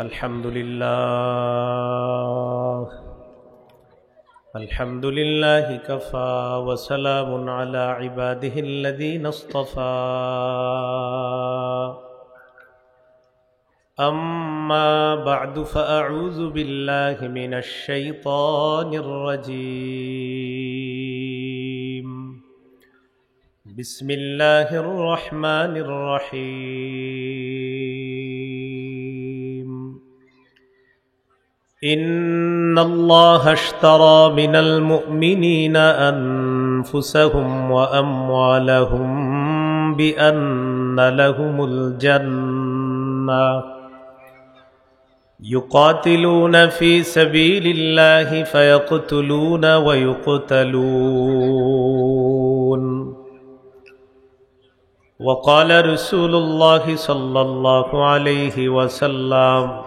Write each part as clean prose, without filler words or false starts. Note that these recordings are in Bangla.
الحمد لله كفى وسلام على عباده الذين اصطفى أما بعد فأعوذ بالله من الشيطان الرجيم بسم الله الرحمن الرحيم إن الله اشترى من المؤمنين أنفسهم وأموالهم بأن لهم الجنة يقاتلون في سبيل الله فيقتلون ويقتلون وقال رسول الله صلى الله عليه وسلم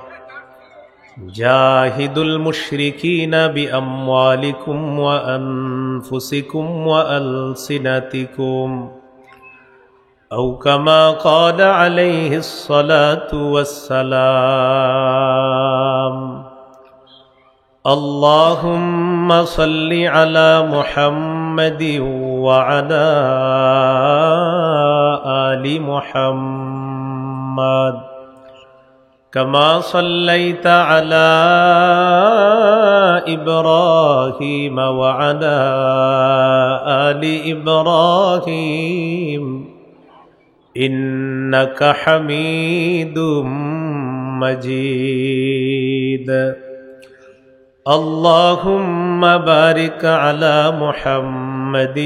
جاهدوا المشركين بأموالكم وأنفسكم وألسنتكم أو كما قال عليه الصلاة والسلام اللهم صل على محمد وعلى آل محمد كما صليت على إبراهيم وعلى آل إبراهيم إنك حميد مجيد اللهم بارك على محمد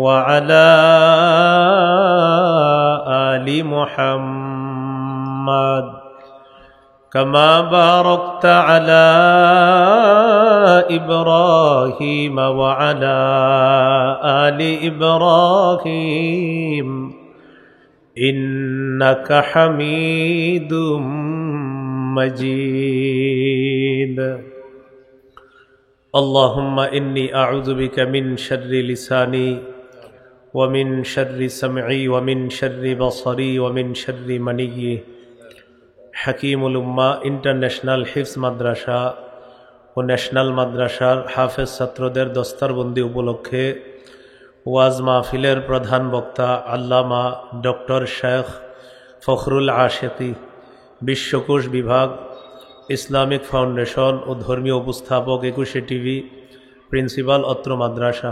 وعلى آل محمد كما باركت على إبراهيم وعلى آل إبراهيم إنك حميد مجيد اللهم إني أعوذ بك من شر لساني ومن شر سمعي ومن شر بصري ومن شر مني হাকিমুল উম্মাহ ইন্টারন্যাশনাল হিফজ মাদ্রাসা ও ন্যাশনাল মাদ্রাসার হাফেজ ছাত্রদের দস্তারবন্দি উপলক্ষে ওয়াজ মাহফিলের প্রধান বক্তা আল্লামা ডক্টর শেখ ফখরুল আশিকি, বিশ্বকোষ বিভাগ, ইসলামিক ফাউন্ডেশন ও ধর্মীয় উপস্থাপক 21 টিভি, প্রিন্সিপাল অত্র মাদ্রাসা।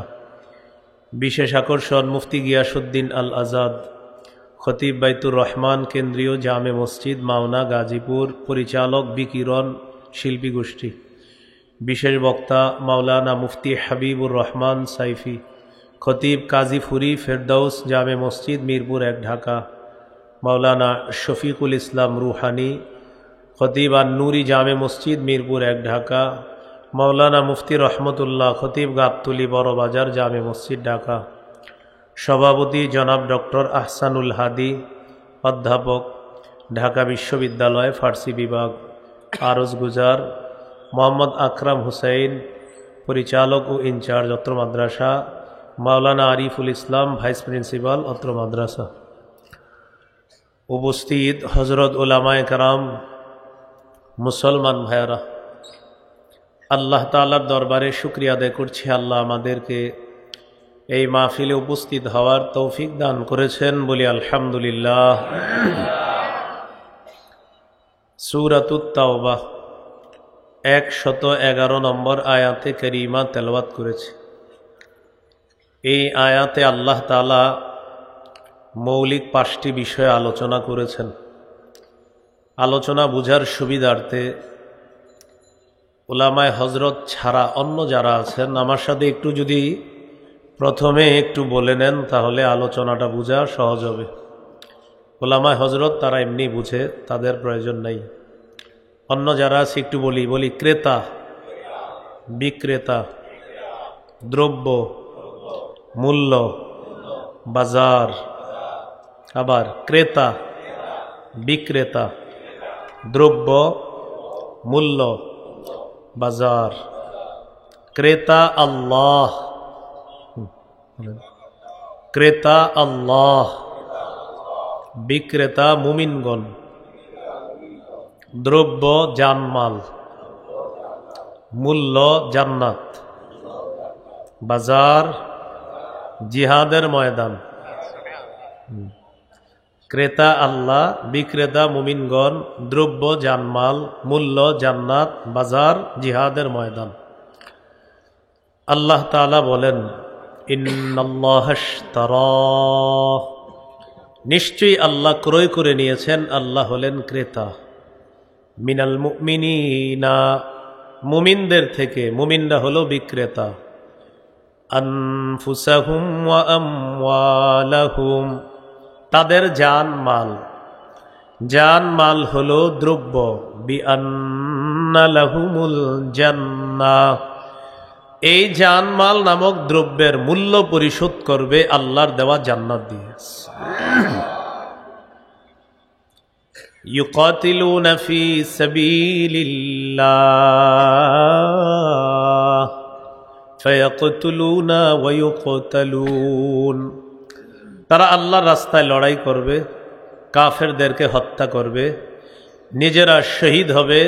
বিশেষ আকর্ষণ মুফতি গিয়াসউদ্দিন আল আজাদ, খতিব বাইতুর রহমান কেন্দ্রীয় জামে মসজিদ, মাওনা, গাজীপুর। পরিচালক বিকিরণ শিল্পী গোষ্ঠী। বিশেষ বক্তা মাওলানা মুফতি হাবিবুর রহমান সাইফি, খতিব কাজী ফুরি ফেরদৌস জামে মসজিদ, মিরপুর 1, ঢাকা। মাওলানা শফিকুল ইসলাম রুহানি, খতিব আন-নূরি জামে মসজিদ, মিরপুর 1, ঢাকা। মাওলানা মুফতি রহমতুল্লাহ, খতিব গাবতলী বড়বাজার জামে মসজিদ, ঢাকা। সভাপতি জনাব ডক্টর আহসানুল হাদি, অধ্যাপক, ঢাকা বিশ্ববিদ্যালয়, ফার্সি বিভাগ। আরজ গুজার মোহাম্মদ আকরাম হুসাইন, পরিচালক ও ইনচার্জ অত্র মাদ্রাসা। মাওলানা আরিফুল ইসলাম, ভাইস প্রিন্সিপাল অত্র মাদ্রাসা। উপস্থিত হজরত উলামায়ে কেরাম, মুসলমান ভাইয়েরা, আল্লাহ তাআলার দরবারে শুকরিয়া আদায় করছি। আল্লাহ আমাদেরকে এই মাহফিলে উপস্থিত হওয়ার তৌফিক দান করেছেন, বলি আলহামদুলিল্লাহ। সূরাতুত তাওবাহ 111 নম্বর আয়াতে কারিমা তেলাওয়াত করেছে। এই আয়াতে আল্লাহ তাআলা মৌলিক 5টি বিষয়ে আলোচনা করেছেন। আলোচনা বুঝার সুবিধার্থে উলামায়ে হযরত ছাড়া অন্য যারা আছেন আমার সাথে একটু যদি প্রথমে একটু বলে নেন তাহলে আলোচনাটা বোঝা সহজ হবে। উলামায়ে হযরত তারা এমনি বুঝে, তাদের প্রয়োজন নাই। অন্য যারা আছে একটু বলি ক্রেতা, বিক্রেতা, দ্রব্য, মূল্য, বাজার। আবার ক্রেতা, বিক্রেতা, দ্রব্য, মূল্য, বাজার। ক্রেতা আল্লাহ, ক্রেতা আল্লাহ, বিক্রেতা মুমিনগণ, দ্রব্য জানমাল, মূল্য জান্নাত, বাজার জিহাদের ময়দান। ক্রেতা আল্লাহ, বিক্রেতা মুমিনগণ, দ্রব্য জানমাল, মূল্য জান্নাত, বাজার জিহাদের ময়দান। আল্লাহ তাআলা বলেন, ইন্নাল্লাহ আশতারা, নিশ্চয়ই আল্লাহ ক্রয় করে নিয়েছেন, আল্লাহ হলেন ক্রেতা, মিনাল মুমিনিনা, মুমিনদের থেকে, মুমিনরা হলো বিক্রেতা, আনফুসাহুম ওয়া আমওয়ালাহুম, তাদের জানমাল, জানমাল হলো দ্রব্য, বিআন্না লাহুমুল জান্নাহ, এই জানমাল নামক দ্রব্যের মূল্য পরিশোধ করবে আল্লাহর দেওয়া জান্নাত দিয়ে। ইউকাতিলুনা ফি সাবিলিল্লাহ ফায়াকতুলুনা ওয়া ইউকতালুন, তারা আল্লাহর রাস্তায় লড়াই করবে, কাফেরদেরকে হত্যা করবে, নিজেরা শহীদ হবে,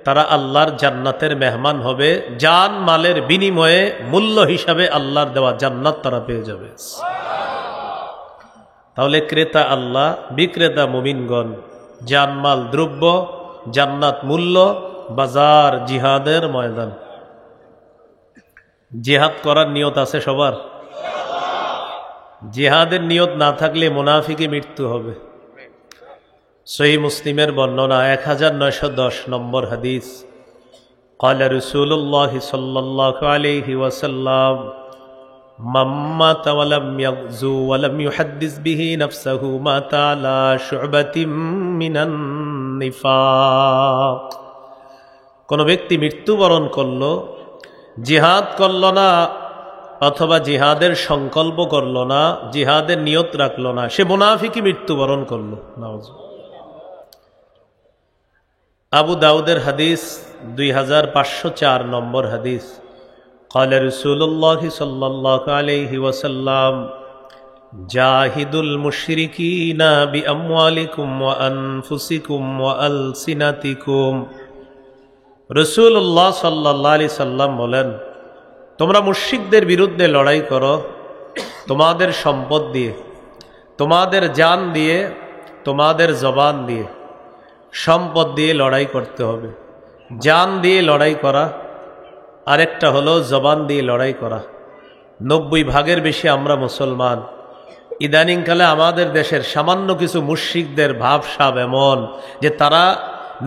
তারা আল্লাহর জান্নাতের মেহমান হবে, জান মালের বিনিময়ে মূল্য হিসাবে আল্লাহর দেওয়া জান্নাত তারা পেয়ে যাবে। তাহলে ক্রেতা আল্লাহ, বিক্রেতা মুমিনগণ, জানমাল দ্রব্য, জান্নাত মূল্য, বাজার জিহাদের ময়দান। জিহাদ করার নিয়ত আছে সবার? জিহাদের নিয়ত না থাকলে মুনাফিকে মৃত্যু হবে। সহিহ মুসলিমের বর্ণনা 1910 নম্বর হাদিস, قال رسول الله صلى الله عليه وسلم من مات ولم يغزو ولم يحدث به نفسه مات على شعبة من النفاق, কোন ব্যক্তি মৃত্যুবরণ করলো, জিহাদ করলো না অথবা জিহাদের সংকল্প করলো না, জিহাদের নিয়ত রাখলো না, সে মুনাফিকই মৃত্যুবরণ করলো। আবু দাউদের হাদিস 2504 নম্বর হাদিস, قال رسول الله صلى الله عليه وسلم جاهدوا المشركين بأموالكم وأنفسكم وألسنتكم, রাসূলুল্লাহ সাল্লাল্লাহু আলাইহি সাল্লাম বলেন, তোমরা মুশরিকদের বিরুদ্ধে লড়াই করো তোমাদের সম্পদ দিয়ে, তোমাদের জান দিয়ে, তোমাদের জবান দিয়ে। সম্পদ দিয়ে লড়াই করতে হবে, জান দিয়ে লড়াই করা, আরেকটা হলো জবান দিয়ে লড়াই করা। 90 ভাগের বেশি আমরা মুসলমান। ইদানিংকালে আমাদের দেশের সামান্য কিছু মুশরিকদের ভাবসাব এমন যে তারা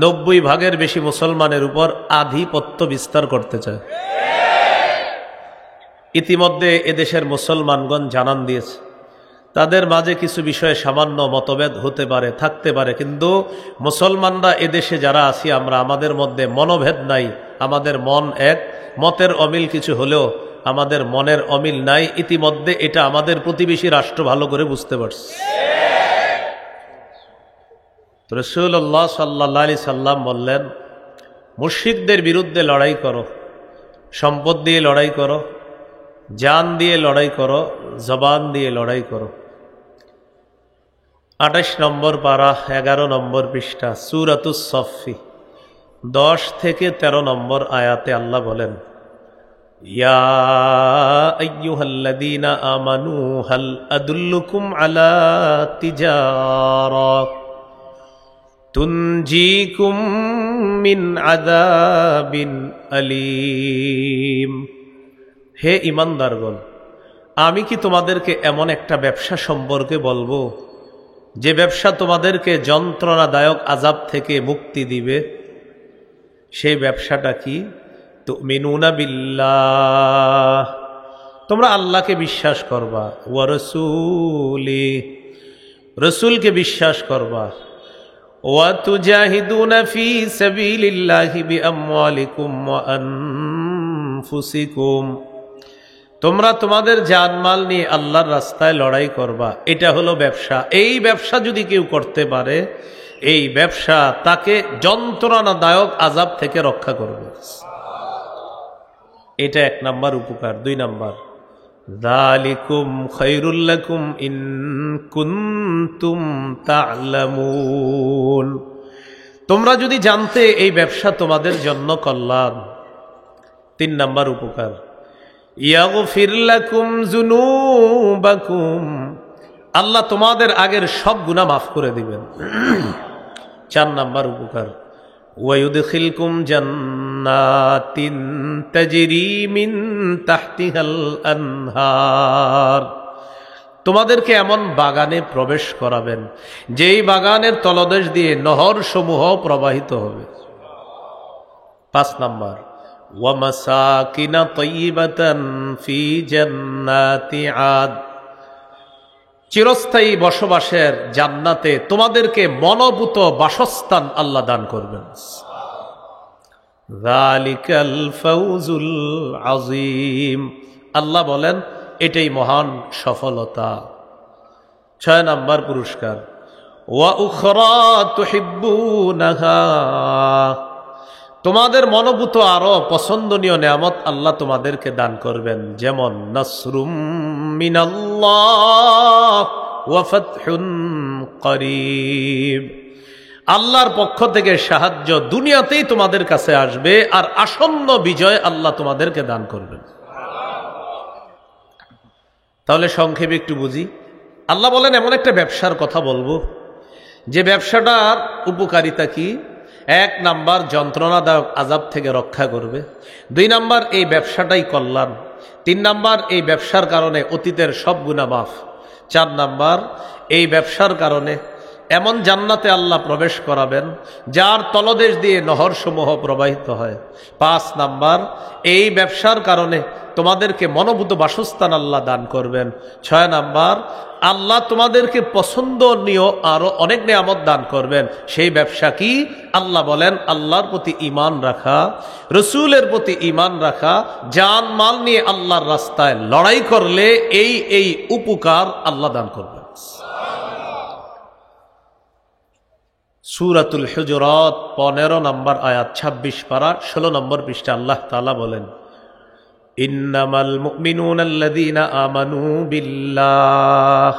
90 ভাগের বেশি মুসলমানের উপর আধিপত্য বিস্তার করতে চায়। ইতিমধ্যে এদেশের মুসলমানগণ জানান দিয়েছে, তাদের মাঝে কিছু বিষয়ে সামান্য মতভেদ হতে পারে, থাকতে পারে, কিন্তু মুসলমানরা এদেশে যারা আছি আমরা, আমাদের মধ্যে মনোভেদ নাই, আমাদের মন এক, মতের অমিল কিছু হলেও আমাদের মনের অমিল নাই। ইতিমধ্যে এটা আমাদের প্রতিবেশী রাষ্ট্র ভালো করে বুঝতে পারছে। রাসূলুল্লাহ সাল্লাল্লাহু আলাইহি সাল্লাম বললেন, মুশরিকদের বিরুদ্ধে লড়াই করো, সম্পদ দিয়ে লড়াই করো, জান দিয়ে লড়াই করো, জবান দিয়ে লড়াই করো। 28 নম্বর পারা 11 নম্বর পৃষ্ঠা সূরাতুস সফফি 10 থেকে 13 নম্বর আয়াতে আল্লাহ বলেন, ইয়া আইয়ুহাল্লাযীনা আমানু হাল আদুল্লুকুম আলা তিজারা তুনজিকুম মিন আযাবিন আলীম, হে ঈমানদারগণ, আমি কি তোমাদেরকে এমন একটা ব্যবসা সম্পর্কে বলবো যে ব্যবসা তোমাদেরকে যন্ত্রণাদায়ক আযাব থেকে মুক্তি দিবে? সেই ব্যবসাটা কি? তুমিনুনা বিল্লাহ, তোমরা আল্লাহকে বিশ্বাস করবা, ওয়া রাসূলি, রাসূলকে বিশ্বাস করবা, ওয়া তুজাহিদুনা ফি সাবিলিল্লাহি বিআমওয়ালিকুম ওয়া আনফুসিকুম, তোমরা তোমাদের জানমাল নিয়ে আল্লাহর রাস্তায় লড়াই করবা। এটা হলো ব্যবসা। এই ব্যবসা যদি কেউ করতে পারে, এই ব্যবসা তাকে যন্ত্রণাদায়ক আযাব থেকে রক্ষা করবে। এটা 1 নাম্বার উপকার। 2 নাম্বার, যালিকুম খায়রুল লাকুম ইন কুনতুম তা'লামুন, তোমরা যদি জানতে এই ব্যবসা তোমাদের জন্য কল্যাণ। 3 নাম্বার উপকার, ইয়াগফির লাকুম যুনুবাকুম, আল্লাহ তোমাদের আগের সব গুনাহ মাফ করে দিবেন। 4 নাম্বার উপকার, ওয়ায়ুদখিলকুম জান্নাতিন তাজরি মিন তাহতিহাল আনহার, তোমাদেরকে এমন বাগানে প্রবেশ করাবেন যেই বাগানের তলদেশ দিয়ে নহর সমূহ প্রবাহিত হবে। 5 নাম্বার, ওয়া মাসাকিনা তাইয়িবাতান ফি জান্নাতি আদ, চিরস্থায়ী বসবাসের জান্নাতে তোমাদেরকে মনোভূত বাসস্থান আল্লাহ দান করবেন। যালিকাল ফাউজুল আযীম, আল্লাহ বলেন এটাই মহান সফলতা। 6 নাম্বার পুরস্কার, ওয়া উখরা তুহিব্বুনাহা, তোমাদের মনোভূত আরো পছন্দনীয় নেয়ামত আল্লাহ তোমাদেরকে দান করবেন, যেমন নাসরুম মিনাল্লাহ ওয়া ফাতহুন করিব, আল্লাহর পক্ষ থেকে সাহায্য দুনিয়াতেই তোমাদের কাছে আসবে আর আসন্ন বিজয় আল্লাহ তোমাদেরকে দান করবেন। তাহলে সংক্ষেপে একটু বুঝি। আল্লাহ বলেন এমন একটা ব্যবসার কথা বলবো যে ব্যবসাটার উপকারিতা কি। 1 নাম্বার, যন্ত্রণাদায়ক আযাব থেকে রক্ষা করবে। 2 নাম্বার, এই ব্যবসাটাই কল্যাণ। 3 নাম্বার, এই ব্যবসার কারণে অতীতের সব গুনাহ মাফ। 4 নাম্বার, এই ব্যবসার কারণে এমন জান্নাতে আল্লাহ প্রবেশ করাবেন যার তলদেশ দিয়ে নহর সমূহ প্রবাহিত হয়। 5 নাম্বার, এই ব্যবসার কারণে তোমাদেরকে মনোভূত বাসস্থান আল্লাহ দান করবেন। 6 নাম্বার, আল্লাহ তোমাদেরকে পছন্দনীয় আরো অনেক নেয়ামত দান করবেন। সেই ব্যবসা কি? আল্লাহ বলেন আল্লাহর প্রতি ঈমান রাখা, রসুলের প্রতি ঈমান রাখা, জান মাল নিয়ে আল্লাহর রাস্তায় লড়াই করলে এই উপকার আল্লাহ দান করবেন। সূরাতুল হুজুরাত 15 নম্বর আয়াত, 26 পারা 16 নম্বর পৃষ্ঠা আল্লাহ তাআলা বলেন, ইন্নামাল মুমিনুনা আল্লাযীনা আমানু বিল্লাহ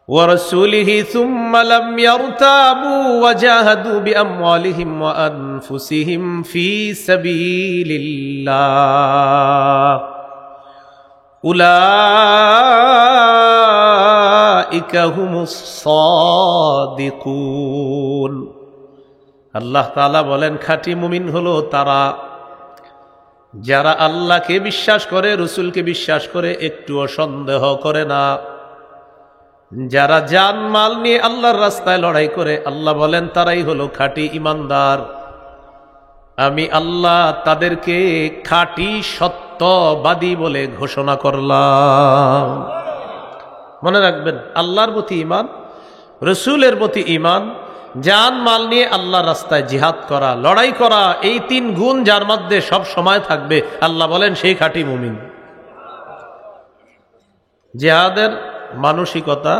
ওয়া রাসূলিহি সুম্মা লাম ইয়ারতাবু ওয়া জাহাদু বিআমওয়ালিহিম ওয়া আনফুসিহিম ফী সাবিলিল্লাহ উলাইকা হুমুস সাদিকুন। আল্লাহ তাআলা বলেন খাঁটি মুমিন হলো তারা যারা আল্লাহকে বিশ্বাস করে, রসুলকে বিশ্বাস করে, একটুও সন্দেহ করে না, যারা জান মাল নিয়ে আল্লাহর রাস্তায় লড়াই করে। আল্লাহ বলেন তারাই হলো খাঁটি ইমানদার। আমি আল্লাহ তাদেরকে খাঁটি সত্যবাদী বলে ঘোষণা করলাম। মনে রাখবেন, আল্লাহর প্রতি ঈমান, রসুলের প্রতি ঈমান, জান মাল নিয়ে আল্লাহর রাস্তায় জিহাদ করা, লড়াই করা, এই 3 গুণ যার মধ্যে সব সময় থাকবে, আল্লাহ বলেন সেই খাঁটি মুমিন। জিহাদের মানসিকতা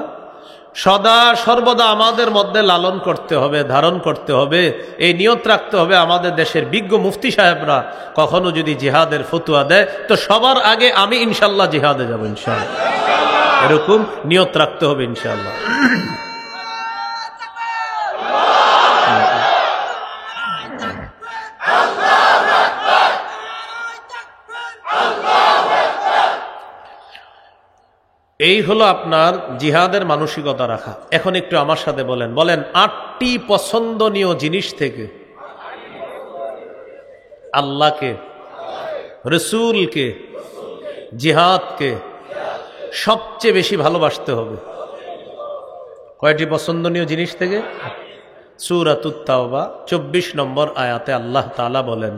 সদা সর্বদা আমাদের মধ্যে লালন করতে হবে, ধারণ করতে হবে। এই নিয়ত রাখতে হবে, আমাদের দেশের বিজ্ঞ মুফতি সাহেবরা কখনো যদি জিহাদের ফতুয়া দেয় তো সবার আগে আমি ইনশাল্লাহ জিহাদে যাব, ইনশাআল্লাহ। এরকম নিয়ত রাখতে হবে ইনশাআল্লাহ। এই হলো আপনার জিহাদের মানসিকতা রাখা। এখন একটু আমার সাথে বলেন 8টি পছন্দনীয় জিনিস থেকে আল্লাহকে, রসুলকে, জিহাদকে সবচেয়ে বেশি ভালোবাসতে হবে। কয়টি পছন্দনীয় জিনিস থেকে? সূরাতুত তাওবা 24 নম্বর আয়াতে আল্লাহ তাআলা বলেন,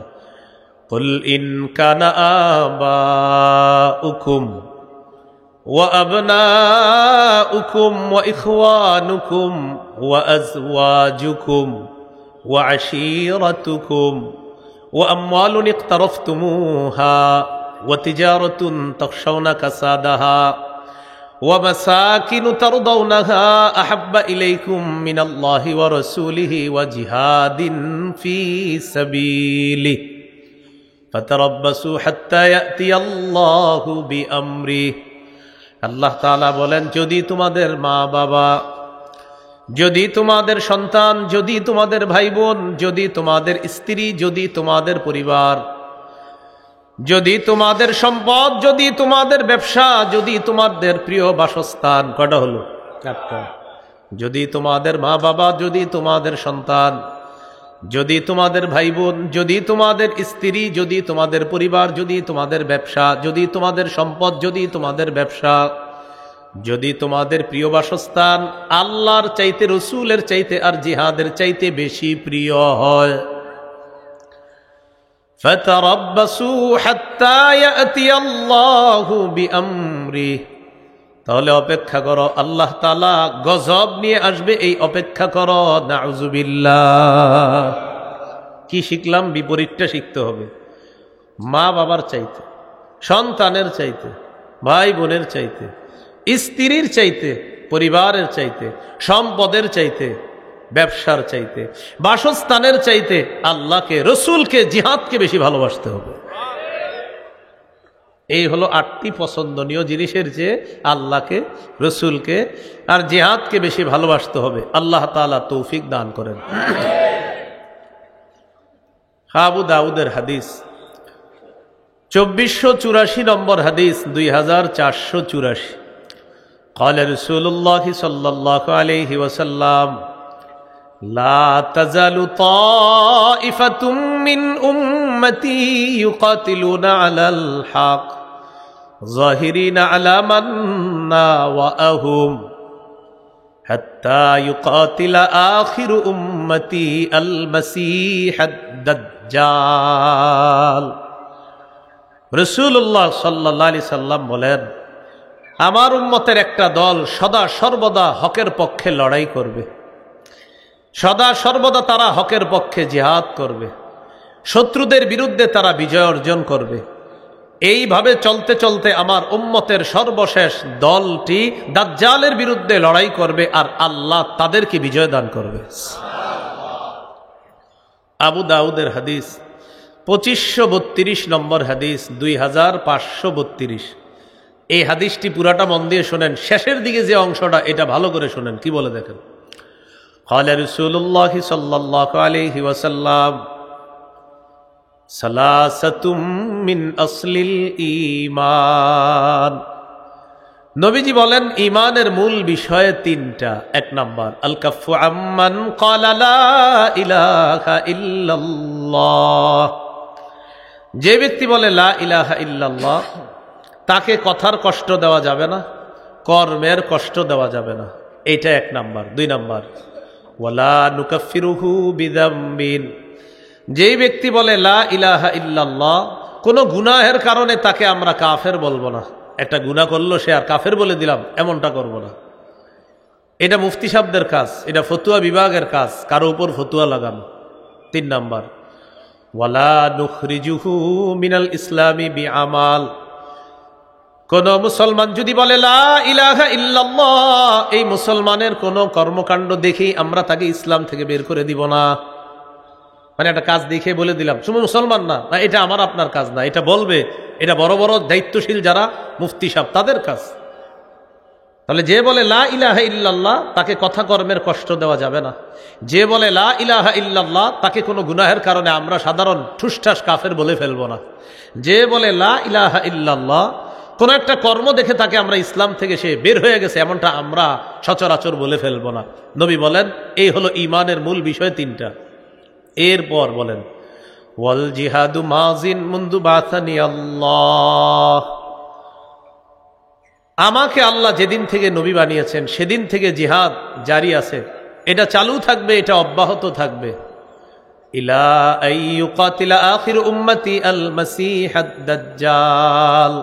কুল ইন কানা আবাউকুম ওয়া আবনাউকুম ওয়া ইখওয়ানুকুম ওয়া আজওয়াজুকুম ওয়া আশীরাতুকুম ওয়া আমওয়ালুন ইকতারাফতুমুহা ওয়া তিজারাতুন তাখশাউনা কাসাদাহা ওয়া মাসাকিনু তারদাউনাহা আহাব্বা ইলাইকুম মিনাল্লাহি ওয়া রাসূলিহি ওয়া জিহাদিন ফী সাবিলিহি ফাতারাব্বাসু হাত্তা ইয়াতিয়াল্লাহু বিআমরিহি। আল্লাহ তাআলা বলেন যদি তোমাদের মা বাবা, যদি তোমাদের সন্তান, যদি তোমাদের ভাই বোন, যদি তোমাদের স্ত্রী, যদি তোমাদের পরিবার, যদি তোমাদের সম্পদ, যদি তোমাদের ব্যবসা, যদি তোমাদের প্রিয় বাসস্থান, কটা হলো? চারটা। যদি তোমাদের মা বাবা, যদি তোমাদের সন্তান, যদি তোমাদের ভাই বোন, যদি তোমাদের স্ত্রী, যদি তোমাদের পরিবার, যদি তোমাদের ব্যবসা, যদি তোমাদের সম্পদ, যদি তোমাদের ব্যবসা, যদি তোমাদের প্রিয় বাসস্থান আল্লাহর চাইতে, রসুলের চাইতে আর জিহাদের চাইতে বেশি প্রিয় হয়, ফাতারাব্বাসু হাত্তা ইয়াতি আল্লাহু বিআমরিহি, তাহলে অপেক্ষা করো, আল্লাহ তাআলা গজব নিয়ে আসবে, এই অপেক্ষা করো। নাউযুবিল্লাহ। কি শিখলাম? বিপরীতটা শিখতে হবে। মা বাবার চাইতে, সন্তানের চাইতে, ভাই বোনের চাইতে, স্ত্রীর চাইতে, পরিবারের চাইতে, সম্পদের চাইতে, ব্যবসার চাইতে, বাসস্থানের চাইতে আল্লাহকে, রসুলকে, জিহাদকে বেশি ভালোবাসতে হবে। এই হলো 8টি পছন্দনীয় জিনিসের চেয়ে আল্লাহকে, রসুলকে আর জিহাদকে বেশি ভালোবাসতে হবে। আল্লাহ তাআলা তৌফিক দান করেন। আবু দাউদের হাদিস 2484 নম্বর হাদিস, 2484। قال رسول الله صلى الله عليه وسلم لا تزال طائفة من أمتي يقاتلون على الحق ظاهرين على من ناوأهم حتى يقاتل آخر أمتي المسيح الدجال। রাসূলুল্লাহ সাল্লাল্লাহু আলাইহি সাল্লাম বলেন, আমার উম্মতের একটা দল সদা সর্বদা হকের পক্ষে লড়াই করবে, সদা সর্বদা তারা হকের পক্ষে জিহাদ করবে, শত্রুদের বিরুদ্ধে তারা বিজয় অর্জন করবে। এইভাবে চলতে চলতে আমার উম্মতের সর্বশেষ দলটি দাজ্জালের বিরুদ্ধে লড়াই করবে আর আল্লাহ তাদেরকে বিজয় দান করবে। আবু দাউদের হাদিস 2532 নম্বর হাদিস, 2532। এই হাদিসটি পুরাটা মন দিয়ে শোনেন, শেষের দিকে যে অংশটা এটা ভালো করে শোনেন। কি বলে দেখেন? قال رسول الله صلى الله عليه وسلم ثلاثة من أصل الإيمان। নবীজি বলেন ঈমানের মূল বিষয় 3টা। 1 নাম্বার আল কাফু আম্মান ক্বালা লা ইলাহা ইল্লাল্লাহ। যে ব্যক্তি বলে লা ইলাহা ইল্লাল্লাহ, তাকে কথার কষ্ট দেওয়া যাবে না, কর্মের কষ্ট দেওয়া যাবে না। এইটা 1 নাম্বার। 2 নাম্বার ওয়ালা নুকাফিরুহু বিযামবিন। যেই ব্যক্তি বলে লা ইলাহা ইল্লাল্লাহ, কোনো গুনাহের কারণে তাকে আমরা কাফের বলবো না। একটা গুনাহ করলো সে আর কাফের বলে দিলাম, এমনটা করব না। এটা মুফতি সাহেবদের কাজ, এটা ফতুয়া বিভাগের কাজ, কারো উপর ফতুয়া লাগানো। 3 নাম্বার ওয়ালা নুখরিজুহু মিনাল ইসলামি বিআমাল। কোন মুসলমান যদি বলে লা ইলাহা ইল্লাল্লাহ, এই মুসলমানের কোন কর্মকাণ্ড দেখেই আমরা তাকে ইসলাম থেকে বের করে দিব না। মানে একটা কাজ দেখে বলে দিলাম তুমি মুসলমান না, না এটা আমার আপনার কাজ না, এটা বলবে, এটা বড় বড় দায়িত্বশীল যারা মুফতি সাহেব তাদের কাজ। তাহলে যে বলে লা ইলাহা ইল্লাল্লাহ তাকে কথা কর্মের কষ্ট দেওয়া যাবে না। যে বলে লা ইলাহা ইল্লাল্লাহ তাকে কোনো গুনাহের কারণে আমরা সাধারণ ঠুসঠাস কাফের বলে ফেলবো না। যে বলে লা ইলাহা ইল্লাল্লাহ, কোন একটা কর্ম দেখে তাকে আমরা ইসলাম থেকে সে বের হয়ে গেছে এমনটা আমরা সচরাচর বলে ফেলবো না। নবী বলেন এই হলো ঈমানের মূল বিষয় 3টা। এরপর বলেন ওয়াল জিহাদু মাজিন মুনদু বাসানি আল্লাহ। আমাকে আল্লাহ যেদিন থেকে নবী বানিয়েছেন সেদিন থেকে জিহাদ জারি আছে, এটা চালু থাকবে, এটা অব্যাহত থাকবে। ইলা আইয়ুকাতিলা আখির উম্মতি আল মাসিহাদ দাজ্জাল।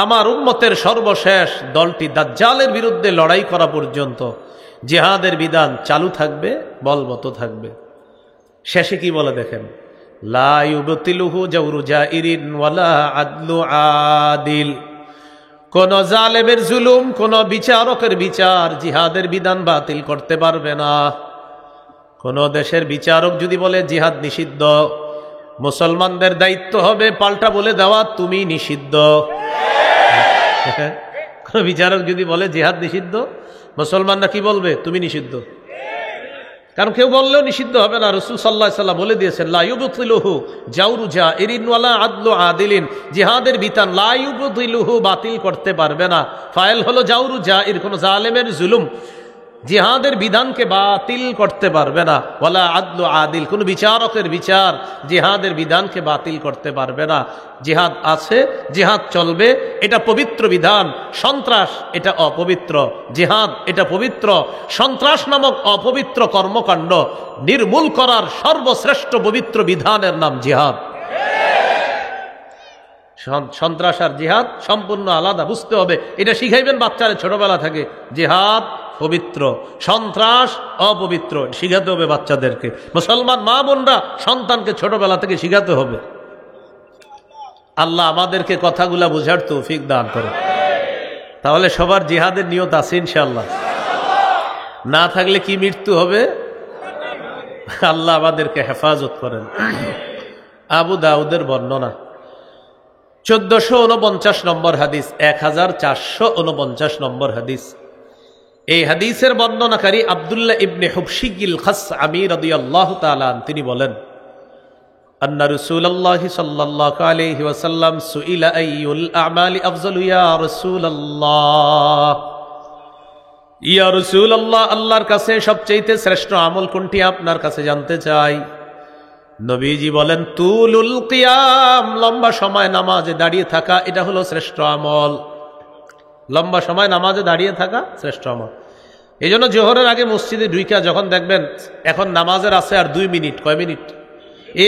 আমার উম্মতের সর্বশেষ দলটি দাজ্জালের বিরুদ্ধে লড়াই করা পর্যন্ত জিহাদের বিধান চালু থাকবে, বলবৎ থাকবে। শেষে কি বলে দেখেন, লা ইউবতিলুহু জাওরু জাইরিন ওয়ালা আদলু আদিল। কোন জালেমের জুলুম, কোন বিচারকের বিচার জিহাদের বিধান বাতিল করতে পারবে না। কোন দেশের বিচারক যদি বলে জিহাদ নিষিদ্ধ, মুসলমানদের দায়িত্ব হবে পাল্টা বলে দেওয়া তুমি নিষিদ্ধ। কোন বিচারক যদি বলে জিহাদ নিষিদ্ধ, মুসলমানরা কি বলবে? তুমি নিষিদ্ধ। কারণ কেউ বললেও নিষিদ্ধ হবে না। রাসূল সাল্লাল্লাহু আলাইহি ওয়াসাল্লাম বলে দিয়েছেন, লা ইউবতিলুহু জাওরু জাইরিন ওয়ালা আদলু আদিলিন। জিহাদের বিধান লা ইউবতিলুহু, বাতিল করতে পারবে না। ফাইল হলো জাওরু জাইর, কোন জালেমের জুলুম জিহাদের বিধানকে বাতিল করতে পারবে না। ওয়ালা আদলু আদিল, কোন বিচারকের বিচার জিহাদের বিধানকে বাতিল করতে পারবে না। জিহাদ আছে, জিহাদ চলবে, এটা পবিত্র বিধান। সন্ত্রাস এটা অপবিত্র, জিহাদ এটা পবিত্র। সন্ত্রাস নামক অপবিত্র কর্মকাণ্ড নির্মূল করার সর্বশ্রেষ্ঠ পবিত্র বিধানের নাম জিহাদ। সন্ত্রাস আর জিহাদ সম্পূর্ণ আলাদা, বুঝতে হবে। এটা শিখাইবেন বাচ্চারা ছোটবেলা থেকে। জিহাদ পবিত্র, সন্ত্রাস অপবিত্র, শিখাতে হবে বাচ্চাদেরকে। মুসলমান মা বোনরা সন্তানকে ছোটবেলা থেকে শিখাতে হবে। আল্লাহ আমাদেরকে কথাগুলা বোঝার তৌফিক দান করে। তাহলে সবার জিহাদের নিয়ত আছে ইনশাআল্লাহ? না থাকলে কি মৃত্যু হবে? আল্লাহ আমাদেরকে হেফাজত করেন। আবু দাউদের বর্ণনা 1449 নম্বর হাদিস, 1449 নম্বর হাদিস। এই হাদিসের বর্ণনাকারী আব্দুল্লাহ ইবনে হুবশিগিল খাসআমি রাদিয়াল্লাহু তাআলা তিনি বলেন, আন্না রাসূলুল্লাহি সাল্লাল্লাহু আলাইহি ওয়াসাল্লাম সুইলা আইয়ুল আমালি আফজালু ইয়া রাসূলুল্লাহ। ইয়া রাসূলুল্লাহ, আল্লাহর কাছে সবচেয়ে শ্রেষ্ঠ আমল কোনটি আপনার কাছে জানতে চাই। নবীজি বলেন, তুলুল কিয়াম, লম্বা সময় নামাজে দাঁড়িয়ে থাকা, এটা হলো শ্রেষ্ঠ আমল। লম্বা সময় নামাজে দাঁড়িয়ে থাকা শ্রেষ্ঠ আমল। এই জন্য জোহরের আগে মসজিদে ঢুইকা যখন দেখবেন এখন নামাজের আছে আর 2 মিনিট, কয় মিনিট,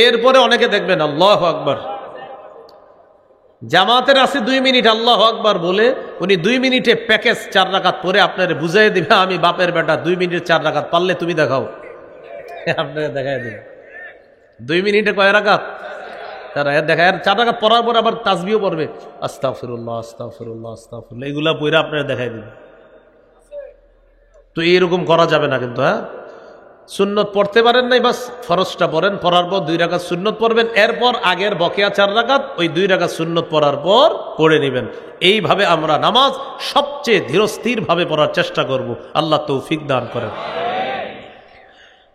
এরপরে অনেকে দেখবেন আল্লাহু আকবার, জামাতের আছে 2 মিনিট, আল্লাহু আকবার বলে উনি 2 মিনিটে প্যাকেজ 4 রাকাত পরে আপনার বুঝাই দিবে, আমি বাপের বেটা 2 মিনিটে 4 রাকাত পারলে তুমি দেখাও। আপনাকে দেখাই দিবে 2 মিনিটে কয় রাকাত? দেখায়। 4 রাকাত পড়ার পর আবার তাসবিহও পড়বে, আস্তাগফিরুল্লাহ আস্তাগফিরুল্লাহ আস্তাগফিরুল্লাহ, এগুলা পড়ে আপনারা দেখাই দিবে। তো এইরকম করা যাবে না কিন্তু। হ্যাঁ, সুন্নত পড়তে পারেন নাই, বাস ফরজটা পড়েন, পড়ার পর 2 রাকাত সুন্নত পড়বেন, এরপর আগের বকেয়া 4 রাকাত ওই 2 রাকাত সুন্নত পড়ার পর পড়ে নেবেন। এইভাবে আমরা নামাজ সবচেয়ে ধীরস্থির ভাবে পড়ার চেষ্টা করব। আল্লাহ তৌফিক দান করেন।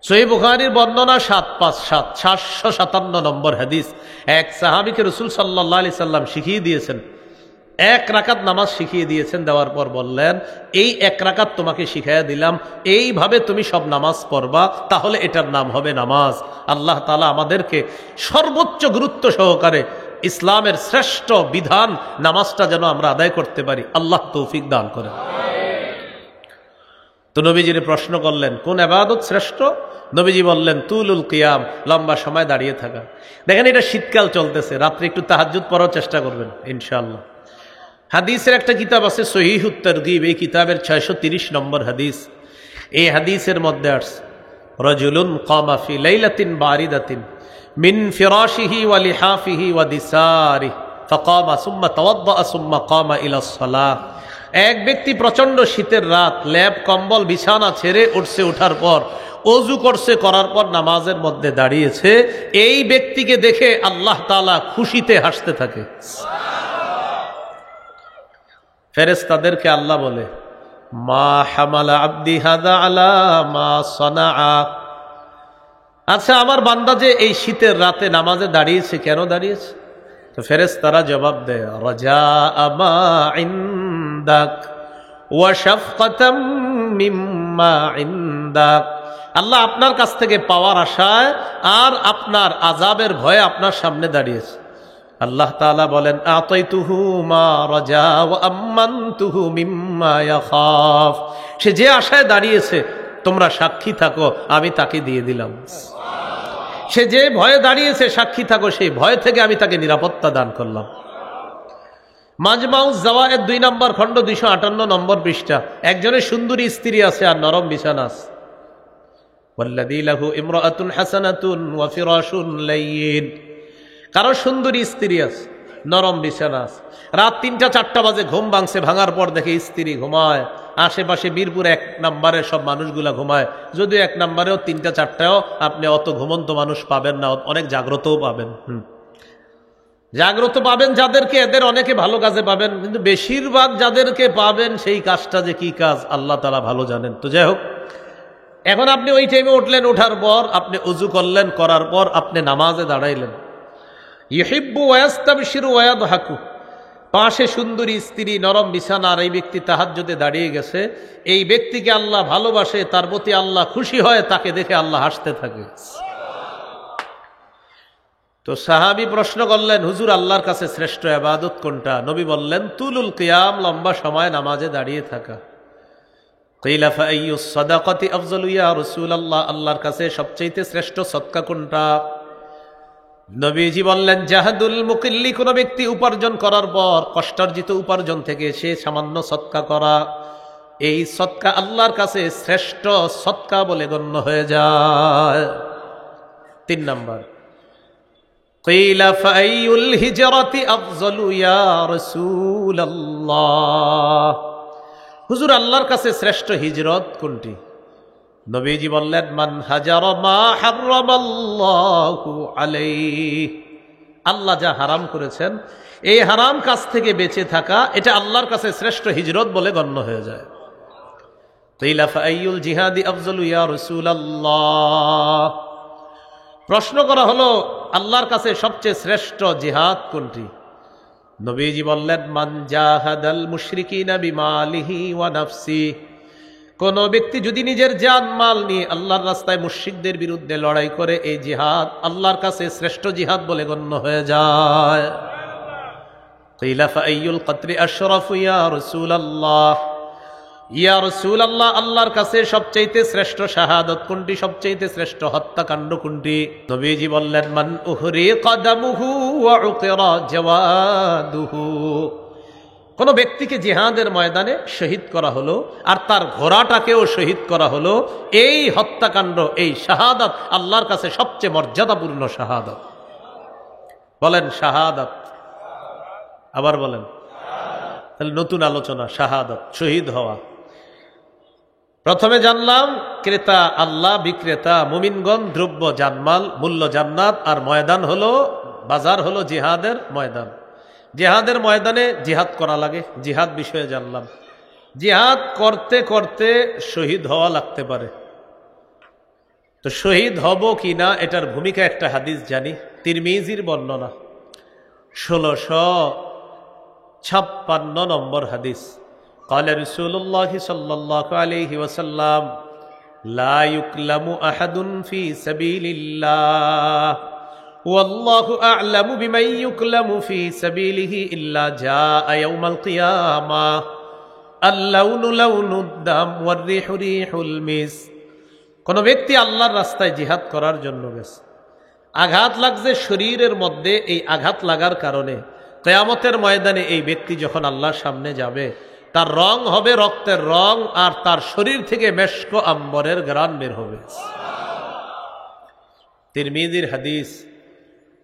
সহিহ বুখারীর বর্ণনা 757 নম্বর হাদিস। এক সাহাবীকে রাসূল সাল্লাল্লাহু আলাইহি সাল্লাম শিখিয়ে দিয়েছেন, 1 রাকাত নামাজ শিখিয়ে দিয়েছেন। দেওয়ার পর বললেন, এই 1 রাকাত তোমাকে শিখাইয়া দিলাম, এইভাবে তুমি সব নামাজ পড়বা, তাহলে এটার নাম হবে নামাজ। আল্লাহ তাআলা আমাদেরকে সর্বোচ্চ গুরুত্ব সহকারে ইসলামের শ্রেষ্ঠ বিধান নামাজটা যেন আমরা আদায় করতে পারি, আল্লাহ তৌফিক দান করেন। তো নবীজির প্রশ্ন করলেন, কোন ইবাদত শ্রেষ্ঠ? নবীজি বললেন, তুলুল কিয়াম, লম্বা সময় দাঁড়িয়ে থাকা। দেখেন, এটা শীতকাল চলতেছে, রাত্রে একটু তাহাজ্জুদ পড়ার চেষ্টা করবেন ইনশাআল্লাহ। হাদিসের একটা কিতাব আছে সহিহুত তারগীব, এই কিতাবের 630 নম্বর হাদিস। এই হাদিসের মধ্যে আসছে, রাজুলুন কামা ফি লাইলাতিন বারিদাতিন মিন ফিরাশিহি ওয়া লিহাফিহি ওয়া দিসারিহি ফাকামা সুম্মা তাওয়াদ্দা সুম্মা কামা ইলা সালাহ। এক ব্যক্তি প্রচন্ড শীতের রাত, ল্যাপ কম্বল বিছানা ছেড়ে উঠছে, ওঠার পর ওযু করছে, করার পর নামাজের মধ্যে দাঁড়িয়েছে। এই ব্যক্তিকে দেখে আল্লাহ তাআলা খুশিতে হাসতে থাকে। ফেরেশতাদেরকে আল্লাহ বলে, মা হামালা আবদি হাদা আলা মা সানাআ। আচ্ছা, আমার বান্দা যে এই শীতের রাতে নামাজে দাঁড়িয়েছে, কেন দাঁড়িয়েছে? তো ফেরেশতারা জবাব দেয়, রাজা মা ইনদাক ওয়া শাফকাতাম মিম্মা ইনদাক। আল্লাহ আপনার কাছ থেকে পাওয়ার আশায় আর আপনার আযাবের ভয়ে আপনার সামনে দাঁড়িয়েছে। আল্লাহ তাআলা বলেন, আতাইতুহু মা রাজা ওয়া আম্মানতুহু মিম্মা ইয়াখাফ। সে যে আশায় দাঁড়িয়েছে তোমরা সাক্ষী থাকো, আমি তাকে দিয়ে দিলাম। সে যে ভয়ে দাঁড়িয়েছে সাক্ষী থাকো, সেই ভয় থেকে আমি তাকে নিরাপত্তা দান করলাম। মাজমাউজ জাওয়ায়েদ 2 নম্বর খণ্ড 258 নম্বর পৃষ্ঠা। একজনের সুন্দরী স্ত্রী আছে আর নরম বিছানা আছে। ওয়াল্লাযী লাহু ইমরাআতুন হাসানাতুন ওয়া ফিরাশুন লাইয়িন। কারো সুন্দরী স্ত্রী আছে, নরম বিছানা আছে, রাত 3টা-4টা বাজে ঘুম ভাঙছে, ভাঙার পর দেখে স্ত্রী ঘুমায়, আশেপাশে বীরপুর 1 নম্বরের সব মানুষগুলা ঘুমায়। যদিও 1 নম্বরেও 3টা-4টাও আপনি অত ঘুমন্ত মানুষ পাবেন না, অনেক জাগ্রতও পাবেন। জাগ্রত পাবেন যাদেরকে, এদের অনেকে ভালো কাজে পাবেন, কিন্তু বেশিরভাগ যাদেরকে পাবেন সেই কাজটা যে কি কাজ আল্লাহ তাআলা ভালো জানেন। তো যাই হোক, এখন আপনি ওই টাইমে উঠলেন, ওঠার পর আপনি উজু করলেন, করার পর আপনি নামাজে দাঁড়াইলেন। ইউহিব্বু ওয়া ইয়াস্তাবশিরু ওয়া ইয়াদহাকু, পাশে সুন্দরী স্ত্রী, নরম বিছানা, আর এই ব্যক্তি তাহাজ্জুদে দাঁড়িয়ে গেছে। এই ব্যক্তিকে আল্লাহ ভালোবাসে, তার প্রতি আল্লাহ খুশি হয়, তাকে দেখে আল্লাহ হাসতে থাকে। তো সাহাবী প্রশ্ন করলেন, হুজুর আল্লাহর কাছে শ্রেষ্ঠ ইবাদত কোনটা? নবী বললেন, তুলুল কিয়াম, লম্বা সময় নামাজে দাঁড়িয়ে থাকা। কিলা ফাআইয়ুস সাদাকাতি আফযালু ইয়া রাসূলুল্লাহ, আল্লাহর কাছে সবচেয়ে শ্রেষ্ঠ সদকা কোনটা? নবীজি বললেন, জাহাদুল মুকিল্লি, কোন ব্যক্তি উপার্জন করার পর কষ্টার্জিত উপার্জন থেকে সে সামান্য সদকা করা, এই সদকা আল্লাহর কাছে শ্রেষ্ঠ সদকা বলে গণ্য হয়ে যায়। 3 নাম্বার, কিলা ফাআইয়ুল হিজরাতি আফযালু ইয়া রাসূলুল্লাহ, হুজুর আল্লাহর কাছে শ্রেষ্ঠ হিজরত কোনটি? নবীজি বললেন, মান হাজারা মা হারামাল্লাহু আলাইহি, আল্লাহ যা হারাম করেছেন এই হারাম কাজ থেকে বেঁচে থাকা, এটা আল্লাহর কাছে শ্রেষ্ঠ হিজরত বলে গণ্য হয়ে যায়। কিলা ফাআইয়ুল জিহাদি আফযালু ইয়া রাসূলুল্লাহ, প্রশ্ন করা হলো আল্লাহর কাছে সবচেয়ে শ্রেষ্ঠ জিহাদ কোনটি? নবীজি বললেন, মান জাহাদাল মুশরিকিনা বিমালিহি ওয়া নাফসি, কোন ব্যক্তি যদি নিজের জান মাল নিয়ে আল্লাহর রাস্তায় মুশরিকদের বিরুদ্ধে লড়াই করে, এই জিহাদ আল্লাহর কাছে শ্রেষ্ঠ জিহাদ বলে গণ্য হয়ে যায়। কিলা ফাআইয়ুল কতরি আশরাফু ইয়া রাসূলুল্লাহ, ইয়া রাসূলুল্লাহ, আল্লাহর কাছে সবচেয়ে শ্রেষ্ঠ শাহাদাত কোনটি? সবচেয়ে শ্রেষ্ঠ হত্যাকাণ্ড কোনটি? নবীজি বললেন, মান উহরিকা দামুহু ওয়া উকিরা জাওয়াদুহু, কোন ব্যক্তিকে জিহাদের ময়দানে শহীদ করা হলো আর তার ঘোড়াটাকেও শহীদ করা হলো, এই হত্যাকাণ্ড, এই শাহাদাত আল্লাহর কাছে সবচেয়ে মর্যাদাপূর্ণ শাহাদাত। বলেন শাহাদাত, আবার বলেন। তাহলে নতুন আলোচনা, শাহাদাত, শহীদ হওয়া। প্রথমে জানলাম ক্রেতা আল্লাহ, বিক্রেতা মুমিনগণ, দ্রব্য জানমাল, মূল্য জান্নাত, আর ময়দান হলো, বাজার হলো জিহাদের ময়দান। জিহাদের ময়দানে জিহাদ করা লাগে, জিহাদ বিষয়ে জানলাম। জিহাদ করতে করতে শহীদ হওয়া লাগতে পারে, তো শহীদ হব কিনা এটার ভূমিকা একটা হাদিস জানি, তিরমিজির বর্ণনা, 1656 নম্বর হাদিস। قال رسول الله صلى الله عليه وسلم لا يكلم أحد في سبيل الله والله أعلم بمن يكلم في سبيله إلا جاء يوم القيامة اللون لون الدم والريح ريح المسك। কোন ব্যক্তি আল্লাহর রাস্তায় জিহাদ করার জন্য গেছে, আঘাত লাগছে শরীরের মধ্যে, এই আঘাত লাগার কারণে কিয়ামতের ময়দানে এই ব্যক্তি যখন আল্লাহর সামনে যাবে, তার রং হবে রক্তের রং, আর তার শরীর থেকে মেশক আম্বরের ঘ্রাণ বের হবে। তিরমিজির হাদিস,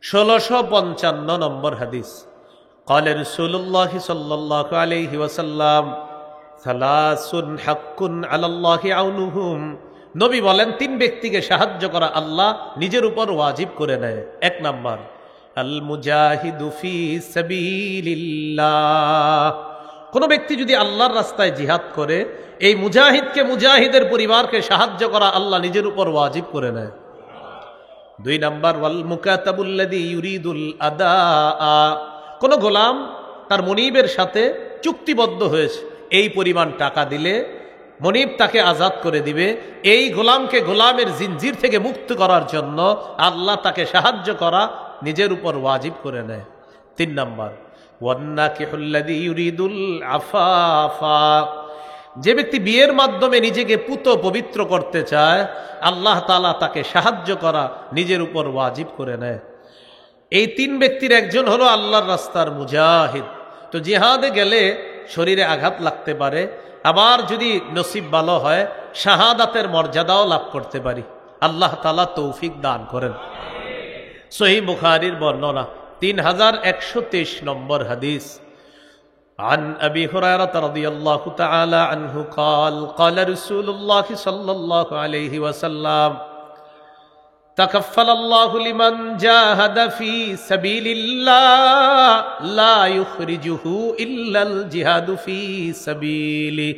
1655 নম্বর হাদিস। قال رسول الله صلى الله عليه وسلم ثلاث حق على الله عونهم, নবী বলেন 3 ব্যক্তিকে সাহায্য করা আল্লাহ নিজের উপর ওয়াজিব করে নেয়। 1 নাম্বার, আল মুজাহিদু ফি সাবিলিল্লাহ, কোন ব্যক্তি যদি আল্লাহর রাস্তায় জিহাদ করে, এই মুজাহিদকে, মুজাহিদের পরিবারকে সাহায্য করা আল্লাহ নিজের উপর ওয়াজিব করে নেয়। 2 নাম্বার, ওয়াল মুকাতাবুল্লাযী ইউরিদুল আদা, কোন গোলাম তার মনিবের সাথে চুক্তিবদ্ধ হয়েছে, এই পরিমাণ টাকা দিলে মনিব তাকে আজাদ করে দিবে, এই গোলামকে গোলামের জিনজির থেকে মুক্ত করার জন্য আল্লাহ তাকে সাহায্য করা নিজের উপর ওয়াজিব করে নেয়। 3 নাম্বার, ওয়ান্নাকিহুল্লাযী ইউরিদুল আফাফা, যে ব্যক্তি বিয়ের মাধ্যমে নিজেকে পুত পবিত্র করতে চায়, আল্লাহ তাআলা তাকে সাহায্য করা নিজের উপর ওয়াজিব করে নেয়। এই 3 ব্যক্তির একজন হলো আল্লাহর রাস্তার মুজাহিদ। তো জিহাদে গেলে শরীরে আঘাত লাগতে পারে, আবার যদি নসিব ভালো হয় শাহাদাতের মর্যাদাও লাভ করতে পারি। আল্লাহ তাআলা তৌফিক দান করেন। সহিহ বুখারীর বর্ণনা, 3123 নম্বর হাদিস। عن أبي هريرة رضي الله تعالى عنه قال قال رسول الله صلى الله عليه وسلم তাকাফফালাল্লাহু লিমান জাহাদা ফি সাবিলিল্লাহ লা ইউখরিজুহু ইল্লাল জিহাদু ফি সাবিলি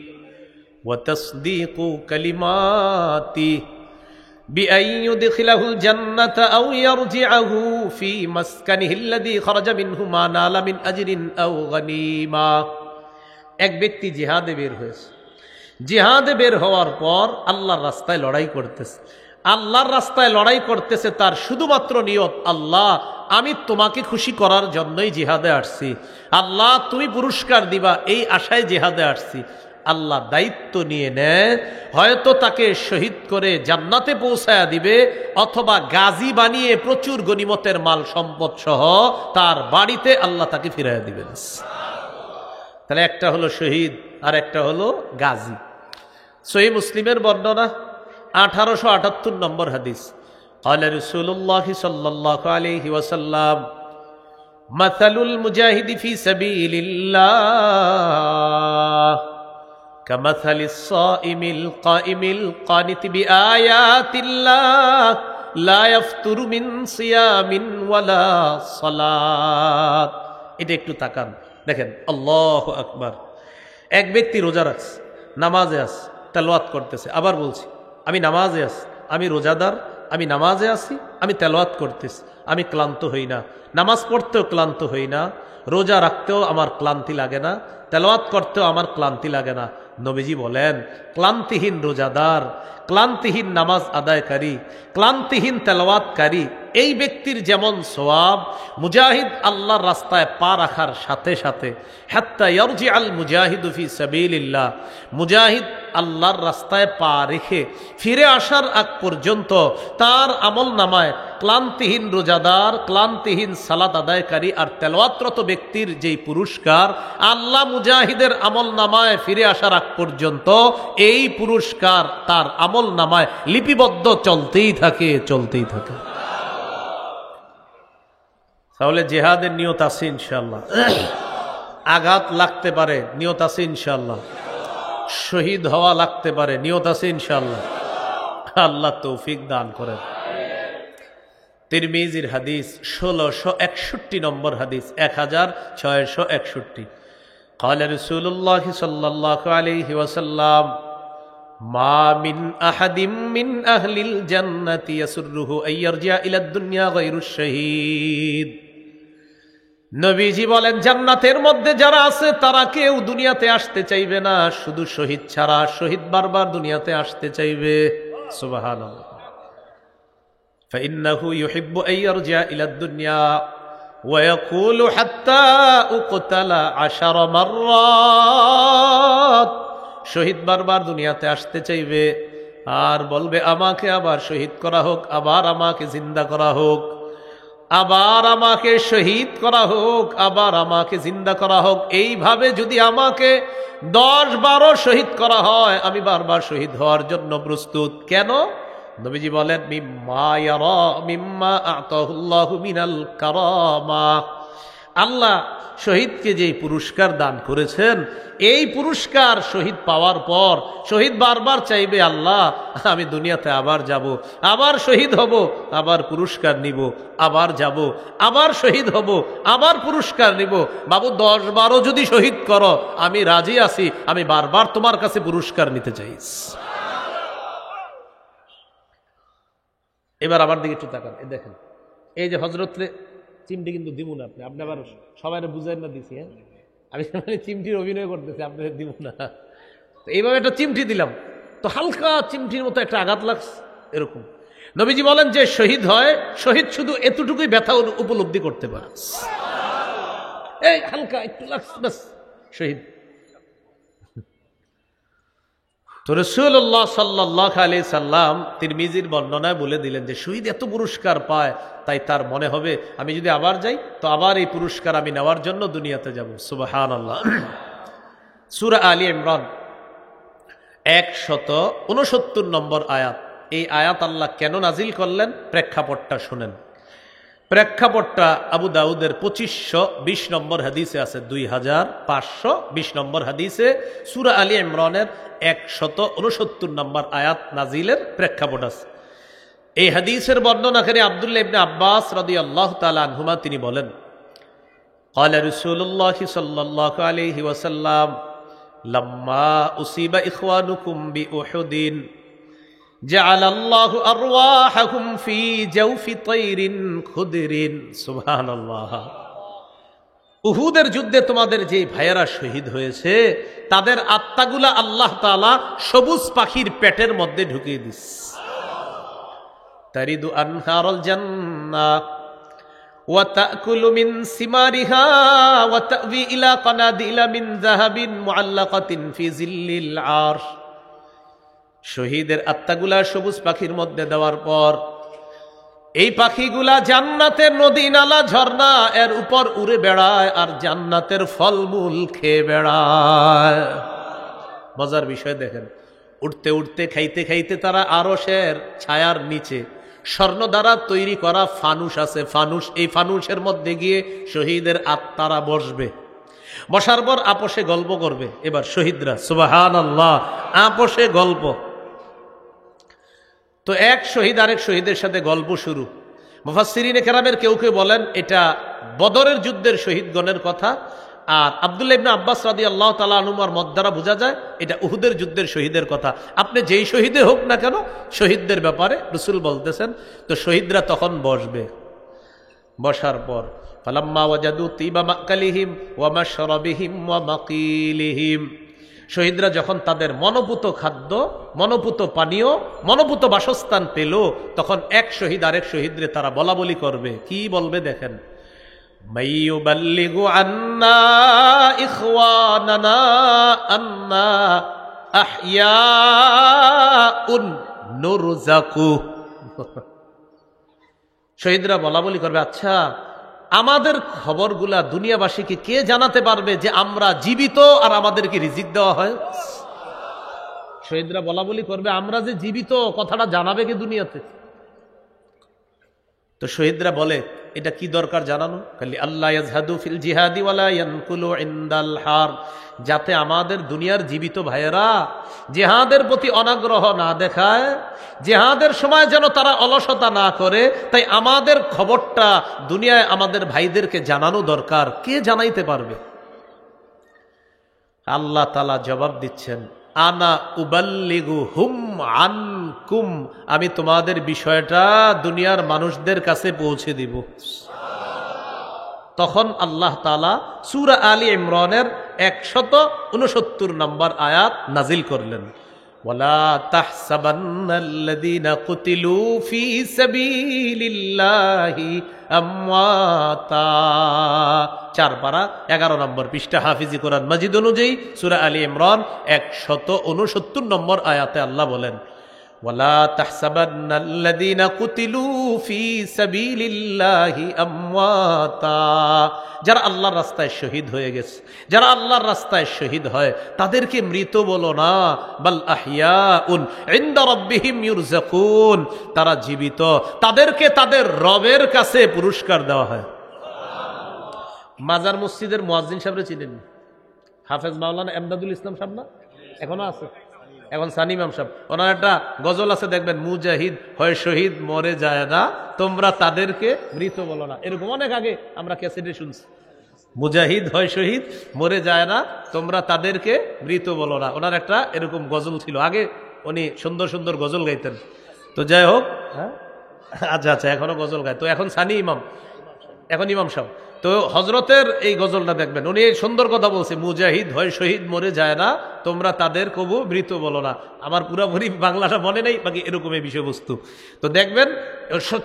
ওয়া তাসদীকু কালিমাতি বিআন ইউদখিলাহুল জান্নাতা আও ইয়ারজিআহু ফি মাসকানিহি আল্লাযী খারাজা মিনহু মা নালা মিন আজরিন আও গানিমা। এক ব্যক্তি জিহাদে বের হয়েছে, জিহাদে বের হওয়ার পর আল্লাহর রাস্তায় লড়াই করতেছে। আল্লাহর রাস্তায় লড়াই করতেছে, তার শুধুমাত্র নিয়ত, আল্লাহ আমি তোমাকে খুশি করার জন্যই জিহাদে আসছি, আল্লাহ তুমি পুরস্কার দিবা এই আশায় জিহাদে আসছি। আল্লাহ দায়িত্ব নিয়ে নেয়, হয়তো তাকে শহীদ করে জান্নাতে পৌঁছায়া দিবে, অথবা গাজী বানিয়ে প্রচুর গনিমতের মাল সম্পদ সহ তার বাড়িতে আল্লাহ তাকে ফিরাইয়া দিবেন। তাহলে একটা হলো শহীদ আর একটা হলো গাজী। সহিহ মুসলিমের বর্ণনা 1878 নম্বর হাদিস। قال رسول الله صلى الله عليه وسلم مثل المجاهد في سبيل الله كمثل الصائم القائم القانت بآيات الله لا يفتر من صيام ولا صلاة। এটা একটু তাকান, দেখেন আল্লাহু আকবার। এক ব্যক্তি রোজা রাখছে, নামাজে আছে, তেলাওয়াত করতেছে। আবার বলছি, আমি নামাজে আছি, আমি রোজাদার, আমি নামাজে আছি, আমি তেলাওয়াত করতেছি, আমি ক্লান্ত হই না, নামাজ পড়তেও ক্লান্ত হই না, রোজা রাখতেও আমার ক্লান্তি লাগে না, তেলাওয়াত করতেও আমার ক্লান্তি লাগে না। নবীজি বলেন, ক্লান্তিহীন রোজাদার, ক্লান্তিহীন নামাজ আদায়কারী, ক্লান্তিহীন তেলাওয়াতকারী, এই ব্যক্তির যেমন সওয়াব, মুজাহিদ আল্লাহর রাস্তায় পা রাখার সাথে সাথে হাত্তা ইয়ারজিআল মুজাহিদু ফি সাবিলিল্লাহ, মুজাহিদ আল্লাহর রাস্তায় পা রেখে ফিরে আসার আগ পর্যন্ত তার আমল নামায় ক্লান্তিহীন রোজাদার, ক্লান্তিহীন সালাত আদায়কারী আর তেলাওয়াতরত ব্যক্তির যেই পুরস্কার, আল্লাহ মুজাহিদের আমল নামায় ফিরে আসার আগ পর্যন্ত এই পুরস্কার তার আমল নামায় লিপিবদ্ধ চলতেই থাকে, চলতেই থাকে। তাহলে জিহাদের নিয়ত আছে ইনশাআল্লাহ। আঘাত লাগতে পারে, নিয়ত আছে ইনশাআল্লাহ। শহীদ হওয়া লাগতে পারে, নিয়ত আছে ইনশাআল্লাহ। আল্লাহ তৌফিক দান করেন। তিরমিজির হাদিস 1661 নম্বর হাদিস, 1661। قال رسول الله صلى الله عليه وسلم ما من أحد من أهل الجنة يسره أن يرجع إلى الدنيا غير الشهيد। নবীজি বলেন, জান্নাতের মধ্যে যারা আছে তারা কেউ দুনিয়াতে আসতে চাইবে না শুধু শহীদ ছাড়া। শহীদ বারবার দুনিয়াতে আসতে চাইবে। সুবহানাল্লাহ। فإنه يحب أن يرجع إلى الدنيا ويقول حتى أقتل 10 مرات। শহীদ বারবার দুনিয়াতে আসতে চাইবে আর বলবে, আমাকে আবার শহীদ করা হোক, আবার আমাকে জিন্দা করা হোক, আবার আমাকে শহীদ করা হোক, আবার আমাকে জিন্দা করা হোক। এইভাবে যদি আমাকে 10-12 শহীদ করা হয়, আমি বারবার শহীদ হওয়ার জন্য প্রস্তুত। কেন? নবীজি বলেন, মিম্মা ইয়ারা মিম্মা আতাহুল্লাহু মিনাল কারামা। আল্লাহ শহীদকে যে পুরস্কার দান করেছেন, এই পুরস্কার শহীদ পাওয়ার পর শহীদ বারবার চাইবে, আল্লাহ আমি দুনিয়াতে আবার যাব, আবার শহীদ হব, আবার পুরস্কার নিব, আবার যাব, আবার শহীদ হব, আবার পুরস্কার নিব। বাবু 10-12 যদি শহীদ করো, আমি রাজি আছি, আমি বারবার তোমার কাছে পুরস্কার নিতে চাই। এবার আমার দিকে একটু তাকান, দেখেন এই যে হযরত চিমটি কিন্তু দিব না আপনি, আপনি আবার সবাই বুঝাই না দিছি। হ্যাঁ, আমি চিমটির অভিনয় করতেছি, আপনাদের দিব না। এইভাবে একটা চিমটি দিলাম, তো হালকা চিমটির মতো একটা আঘাত লাগছে এরকম। নবীজি বলেন, যে শহীদ হয়, শহীদ শুধু এতটুকুই ব্যথা উপলব্ধি করতে পারে। এই হালকা একটু লাগছে, বাস শহীদ। তো রাসূলুল্লাহ সাল্লাল্লাহু আলাইহি সাল্লাম তিরমিজির বর্ণনায় বলে দিলেন যে শহীদ এত পুরস্কার পায়, তাই তার মনে হবে আমি যদি আবার যাই তো আবার এই পুরস্কার আমি নেওয়ার জন্য দুনিয়াতে যাব। সুবহানাল্লাহ। সূরা আলী ইমরান 169 নম্বর আয়াত। এই আয়াত আল্লাহ কেন নাজিল করলেন, প্রেক্ষাপটটা শুনেন। প্রেক্ষাপটটা আবু দাউদের 2520 নম্বর হাদিসে আছে, 2520 নম্বর হাদিসে সূরা আলী ইমরানের 169 নম্বর আয়াত নাজিলের প্রেক্ষাপট আছে। এই হাদিসের বর্ণনাকারী আব্দুল্লাহ ইবনে আব্বাস রাদিয়াল্লাহু তাআলা আনহুমা তিনি বলেন, قال رسول الله صلى الله عليه وسلم لما أصيب إخوانكم بأحد جعل الله أرواحهم في جوف طير خضر سبحان الله। উহুদের যুদ্ধে তোমাদের যে ভাইয়েরা শহীদ হয়েছে তাদের আত্মাগুলা আল্লাহ তাআলা সবুজ পাখির পেটের মধ্যে ঢুকিয়ে দিস। তারিদু আনহারুল জান্নাহ ওয়া তাকুলু মিন সিমারিহা ওয়া তা'বি ইলা কানাদিলা মিন যাহাবিন মুআল্লাকাতিন ফি জিল্লিল আরশ। শহীদের আত্মাগুলা সবুজ পাখির মধ্যে দেওয়ার পর এই পাখিগুলা জান্নাতের নদী নালা ঝর্ণা এর উপর উড়ে বেড়ায় আর জান্নাতের ফলমূল খেয়ে বেড়ায়। মজার বিষয় দেখেন, উঠতে উঠতে খাইতে খাইতে তারা আরশের ছায়ার নিচে স্বর্ণ দ্বারা তৈরি করা ফানুস আছে, ফানুস, এই ফানুসের মধ্যে গিয়ে শহীদের আত্মারা বসবে। বসার পর আপোষে গল্প করবে। এবার শহীদরা সুবহানাল্লাহ আপোষে গল্প। তো এক শহীদ আরেক শহীদের সাথে গল্প শুরু। মুফাসসিরিনে কেরামের কেউ কেউ বলেন এটা বদরের যুদ্ধের শহীদগণের কথা, আর আব্দুল্লাহ ইবনে আব্বাস রাদিয়াল্লাহু তাআলা আনহুমার মত দ্বারা বোঝা যায় এটা উহুদের যুদ্ধের শহীদের কথা। আপনি যেই শহীদে হোক না কেন শহীদদের ব্যাপারে রাসূল বলতেছেন। তো শহীদরা তখন বসবে। বসার পর ফালাম্মা ওয়াজাদু তিবা মাকালিহিম ওয়া মাশরাবিহিম ওয়া মাকিলিহিম, শহীদরা যখন তাদের মনোপুত খাদ্য, মনোপুত পানীয়, মনোপুত বাসস্থান পেল তখন এক শহীদ আরেক শহীদরে তারা বলা বলি করবে। কি বলবে দেখেন, মাইয়ুবাল্লিগু আন্না ইখওয়ানানা আন্না আহইয়াউন নুরজাকু। শহীদরা বলা বলি করবে, আচ্ছা আমাদের খবরগুলা দুনিয়াবাসীকে কে জানাতে পারবে যে আমরা জীবিত আর আমাদেরকে রিজিক দেওয়া হয়? শহীদরা বলা বলি করবে, আমরা যে জীবিত কথাটা জানাবে কে দুনিয়াতে? তো শহীদরা বলে, এটা কি দরকার জানানো? খালি আল্লাহ ইয়াজহাদু ফিল জিহাদি ওয়ালা ইয়ানকুলু ইনদাল হার, যাতে আমাদের দুনিয়ার জীবিত ভাইয়েরা জিহাদের প্রতি অনাগ্রহ না দেখায়, জিহাদের সময় যেন তারা অলসতা না করে। তাই আমাদের খবরটা দুনিয়ায় আমাদের ভাইদেরকে জানানো দরকার। কে জানাইতে পারবে? আল্লাহ তাআলা জবাব দিচ্ছেন, আনা উবাল্লিগু হুম আনকুম, আমি তোমাদের বিষয়টা দুনিয়ার মানুষদের কাছে পৌঁছে দিব। তখন আল্লাহ তাআলা সূরা আলী ইমরানের 169 নম্বর আয়াত নাজিল করলেন, ওয়ালা তাহসাবান্নাল্লাযীনা কুতিলু ফী সাবিলিল্লাহি আমওয়াতা। 4 পারা 11 নম্বর পৃষ্ঠা হাফিজি কোরআন মাজিদ অনুযায়ী সূরা আলী ইমরান 169 নম্বর আয়াতে আল্লাহ বলেন, ওয়ালা তাহসাবান্নাল্লাযীনা কুতিলু ফী সাবিলিল্লাহি আমওয়াতা। যারা আল্লাহর রাস্তায় শহীদ হয়ে গেছে, যারা আল্লাহর রাস্তায় শহীদ হয় তাদেরকে মৃত বলো না, বাল আহইয়াউন ইনদা রাব্বিহিম ইউরযাকুন, তারা জীবিত, তাদেরকে তাদের রবের কাছে পুরস্কার দেওয়া হয়। মাজার মসজিদের মুয়াজ্জিন সাহেবরে চিনেন? হাফেজ মাওলানা এমদাদুল ইসলাম সাহেব না? এখনো আছে? এখন সানি ইমাম সাহেব, ওনার একটা গজল আছে দেখবেন, মুজাহিদ হয় শহীদ মরে যায় না, তোমরা তাদেরকে মৃত বলো না। এরকম অনেক আগে আমরা ক্যাসেটে শুনছি, মুজাহিদ হয় শহীদ মরে যায় না, তোমরা তাদেরকে মৃত বলো না। ওনার একটা এরকম গজল ছিল, আগে উনি সুন্দর সুন্দর গজল গাইতেন। তো যাই হোক, আচ্ছা আচ্ছা, এখনো গজল গায়। তো এখন সানি ইমাম, এখন ইমাম সাহেব। তো হজরতের এই গজলটা দেখবেন, উনি সুন্দর কথা বলছে, মুজাহিদ হয় শহীদ মরে যায় না, তোমরা তাদের কবু মৃত বলো না। আমার পুরাপুরি বাংলাটা মনে নেই, বাকি এরকম এই বিষয়বস্তু। তো দেখবেন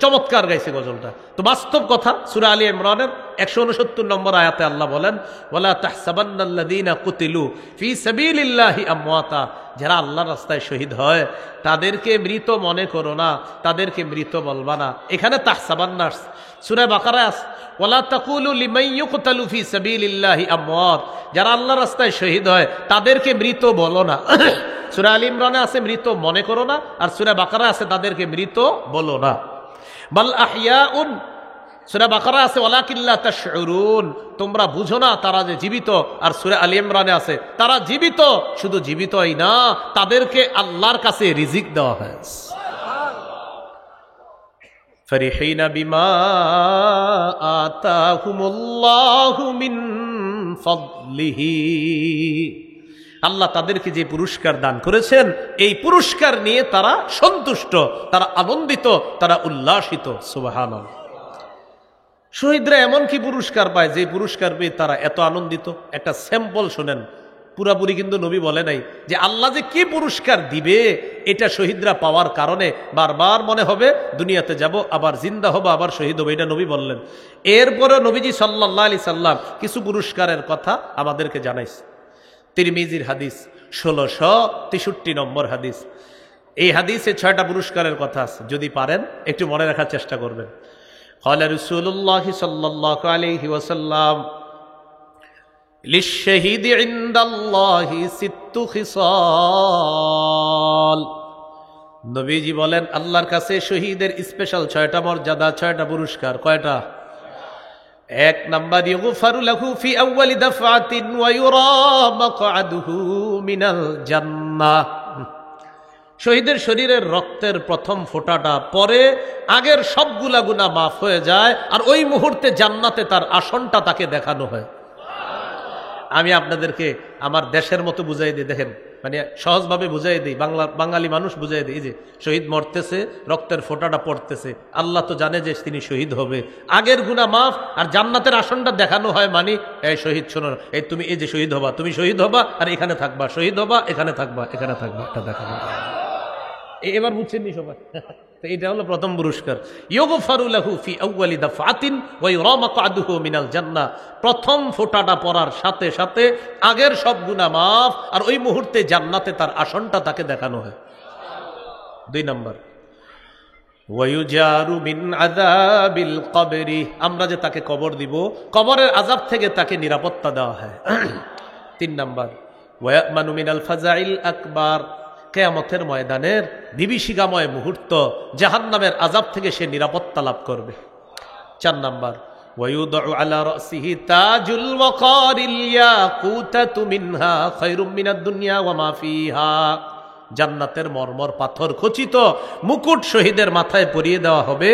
চমৎকার গাইছে গজলটা। তো বাস্তব কথা, সূরা আলী ইমরানের 169 নম্বর আয়াতে আল্লাহ বলেন, ওয়ালা তাহসাবান্নাল্লাযীনা কুতিলু ফী সাবিলিল্লাহি আমওয়াতা, যারা আল্লাহর রাস্তায় শহীদ হয় তাদেরকে মৃত মনে করো না, তাদেরকে মৃত বলবা না। এখানে তাহসাবান্না সূরা বাকারায় আছে, ওয়ালা তাকুলু লিমান ইউকতালু ফী সাবিলিল্লাহি আমওয়াত, যারা আল্লাহর রাস্তায় শহীদ হয় তাদেরকে মৃত বলো না। সূরা আলী ইমরানে আছে মৃত মনে করো না, আর সূরা বাকারায় আছে তাদেরকে মৃত বলো না। বাল আহইয়াউন, সূরা বাকারা আছে ওয়ালাকিন লা তাশউরুন, তোমরা বুঝো না তারা যে জীবিত। আর সূরা আলী ইমরানে আছে তারা জীবিত, শুধু জীবিতই না, তাদেরকে আল্লাহর কাছে রিজিক দেওয়া হয়। ফারিহিনা বিমা আতাহুমুল্লাহু মিন ফাদলিহি, আল্লাহ তাদেরকে যে পুরস্কার দান করেছেন এই পুরস্কার নিয়ে তারা সন্তুষ্ট, তারা আনন্দিত, তারা উল্লাসিত। সুবহানাল্লাহ। শহীদরা এমন কি পুরস্কার পায় যে পুরস্কার পেয়ে তারা এত আনন্দিত? একটা স্যাম্পল শোনেন, পুরাপুরি কিন্তু নবী বলে নাই যে আল্লাহ যে কি পুরস্কার দিবে এটা শহীদরা পাওয়ার কারণে বারবার মনে হবে দুনিয়াতে যাব, আবার জিন্দা হবো, আবার শহীদ হবো, এটা নবী বললেন। এরপরে নবীজি সাল্লাল্লাহু আলাইহি সাল্লাম কিছু পুরস্কারের কথা আমাদেরকে জানাইছে। তিরমিজির হাদিস 1663 নম্বর হাদিস। এই হাদিসে 6টা পুরস্কারের কথা আছে, যদি পারেন একটু মনে রাখার চেষ্টা করবেন। ক্বালা রাসূলুল্লাহ সাল্লাল্লাহু আলাইহি ওয়াসাল্লাম লিশ-শাহীদি ইনদাল্লাহি সিত্তু খিসাল, নবীজি বলেন আল্লাহর কাছে শহীদের স্পেশাল 6টা মর্যাদা, 6টা পুরস্কার। কয়টা? 1 নাম্বার, ইগফারু লাহু ফি আউয়ালি দাফআতিন ওয়া ইউরা মাকআদুহু মিনাল জান্নাহ, শহীদের শরীরের রক্তের প্রথম ফোঁটাটা পরে আগের সবগুলা গুনাহ মাফ হয়ে যায়, আর ওই মুহূর্তে জান্নাতে তার আসনটা তাকে দেখানো হয়। আমি আপনাদেরকে আমার দেশের মতো বুঝাই দিই, দেখেন মানে সহজভাবে বুঝাই দিই, বাঙালি মানুষ বুঝাই দিই। যে শহীদ মরতেছে, রক্তের ফোঁটাটা পড়তেছে, আল্লাহ তো জানে যে তিনি শহীদ হবে, আগের গুনাহ মাফ, আর জান্নাতের আসনটা দেখানো হয়। মানে এই শহীদ শোনো, এই তুমি এই যে শহীদ হবা, তুমি শহীদ হবা আর এখানে থাকবা, শহীদ হবা এখানে থাকবা, এখানে থাকবা, এটা দেখানো। এবার বুঝছেন সবাই? তো এটা হলো প্রথম পুরস্কার, ইগফারু লাহু ফি আউয়ালি দাফআতিন ওয়া ইউরা মাকআদুহু মিনাল জান্নাহ, প্রথম ফোঁটাটা পড়ার সাথে সাথে আগের সব গুনাহ মাফ, আর ওই মুহূর্তে জান্নাতে তার আসনটা তাকে দেখানো হয়। 2 নাম্বার, ওয়া ইউজারু মিন আযাবিল কবরি, আমরা যে তাকে কবর দিব, কবরের আযাব থেকে তাকে নিরাপত্তা দেওয়া হয়। 3 নাম্বার, ওয়া ইয়ামানু মিনাল ফাজাইল আকবার, কিয়ামতের ময়দানের বিভীষিকাময় মুহূর্ত, জাহান্নামের আযাব থেকে সে নিরাপত্তা লাভ করবে। 4 নাম্বার, ওয়ায়ুদউ আলা রাসিহি তাজুল ওয়াকারিল ইয়াকুতাতু মিনহা খায়রুম মিনাদ দুনিয়া ওয়া মা ফিহা, জান্নাতের মরমর পাথর খচিত মুকুট শহীদের মাথায় পরিয়ে দেওয়া হবে।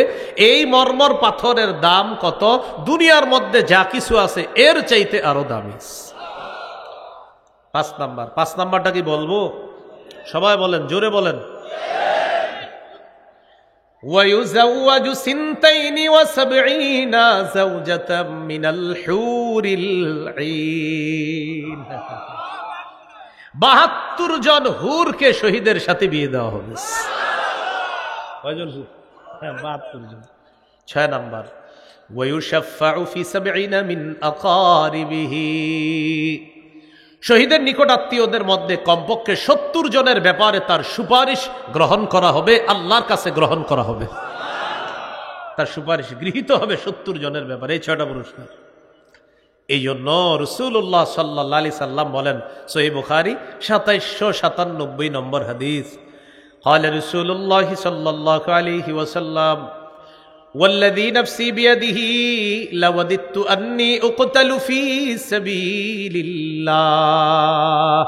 এই মরমর পাথরের দাম কত? দুনিয়ার মধ্যে যা কিছু আছে এর চাইতে আরো দামি। 5 নাম্বার, 5 নাম্বারটা কি বলবো? সবাই বলেন, জোরে বলেন। ওয়ায়ুযাওয়াজু সিনতাইনি ওয়া সাবঈনা যাওজাতাম মিনাল হুরিল ঈন, 72 জন হুরকে শহীদের সাথে বিয়ে দেওয়া হবে। কয়জন হুর? 72 জন। 6 নাম্বার, ওয়ায়ুশাফাউ ফি সাবঈনা মিন আকারিবিহি, শহীদের নিকট আত্মীয়দের মধ্যে কমপক্ষে 70 জনের ব্যাপারে তার সুপারিশ গ্রহণ করা হবে, আল্লাহর কাছে গ্রহণ করা হবে, তার সুপারিশ গৃহীত হবে 70 জনের ব্যাপারে। এই 6টা পুরস্কার। এই জন্য রাসূলুল্লাহ সাল্লাল্লাহু আলাইহি সাল্লাম বলেন, সহিহ বুখারী 2797 নম্বর হাদিস, قال رسول الله صلى الله عليه وسلم والذي نفسي بيده لوددت أني أقتل في سبيل الله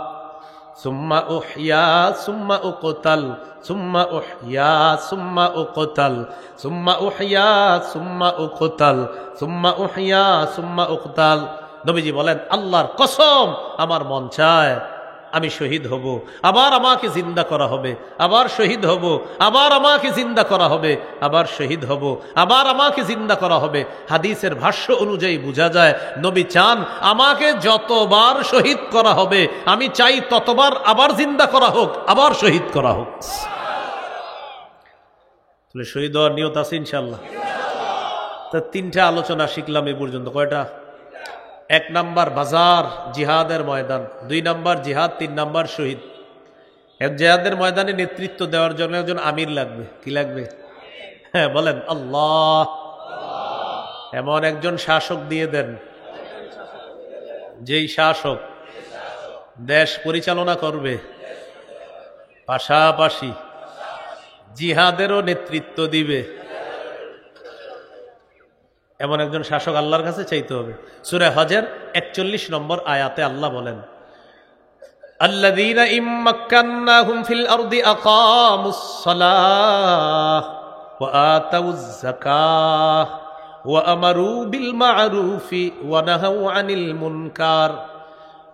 ثم أحيا ثم أقتل ثم أحيا ثم أقتل ثم أحيا ثم أقتل ثم أحيا ثم أقتل। নবীজি বলেন, আল্লাহর কসম আমার মন চায় আমি শহীদ হব, আবার আমাকে জিন্দা করা হবে, আবার শহীদ হব, আবার আমাকে জিন্দা করা হবে, আবার শহীদ হব, আবার আমাকে জিন্দা করা হবে। হাদিসের ভাষ্য অনুযায়ী বোঝা যায় নবী চান আমাকে যতবার শহীদ করা হবে আমি চাই ততবার আবার জিন্দা করা হোক, আবার শহীদ করা হোক। তাহলে শহীদ হওয়ার নিয়ত আছে ইনশাআল্লাহ। তা 3টা আলোচনা শিখলাম এই পর্যন্ত। কয়টা? 1 নাম্বার বাজার, জিহাদের ময়দান। 2 নাম্বার জিহাদ, 3 নাম্বার শহীদ। জিহাদের ময়দানে নেতৃত্ব দেওয়ার জন্য একজন আমির লাগবে। কি লাগবে? হ্যাঁ বলেন, আল্লাহ। এমন একজন শাসক দিয়ে দেন, যেই শাসক দেশ পরিচালনা করবে, পাশাপাশি জিহাদেরও নেতৃত্ব দিবে। এমন একজন শাসক আল্লাহর কাছে চাইতে হবে। সূরা হজের 41 নম্বর আয়াতে আল্লাহ বলেন, আল্লাযীনা ইম্মাক্কান্নাহুম ফিল আরদি আকামুস সালাহ ওয়া আতাউয যাকাহ ওয়া আমারু বিল মা'রুফি ওয়া নাহাউ আনিল মুনকার।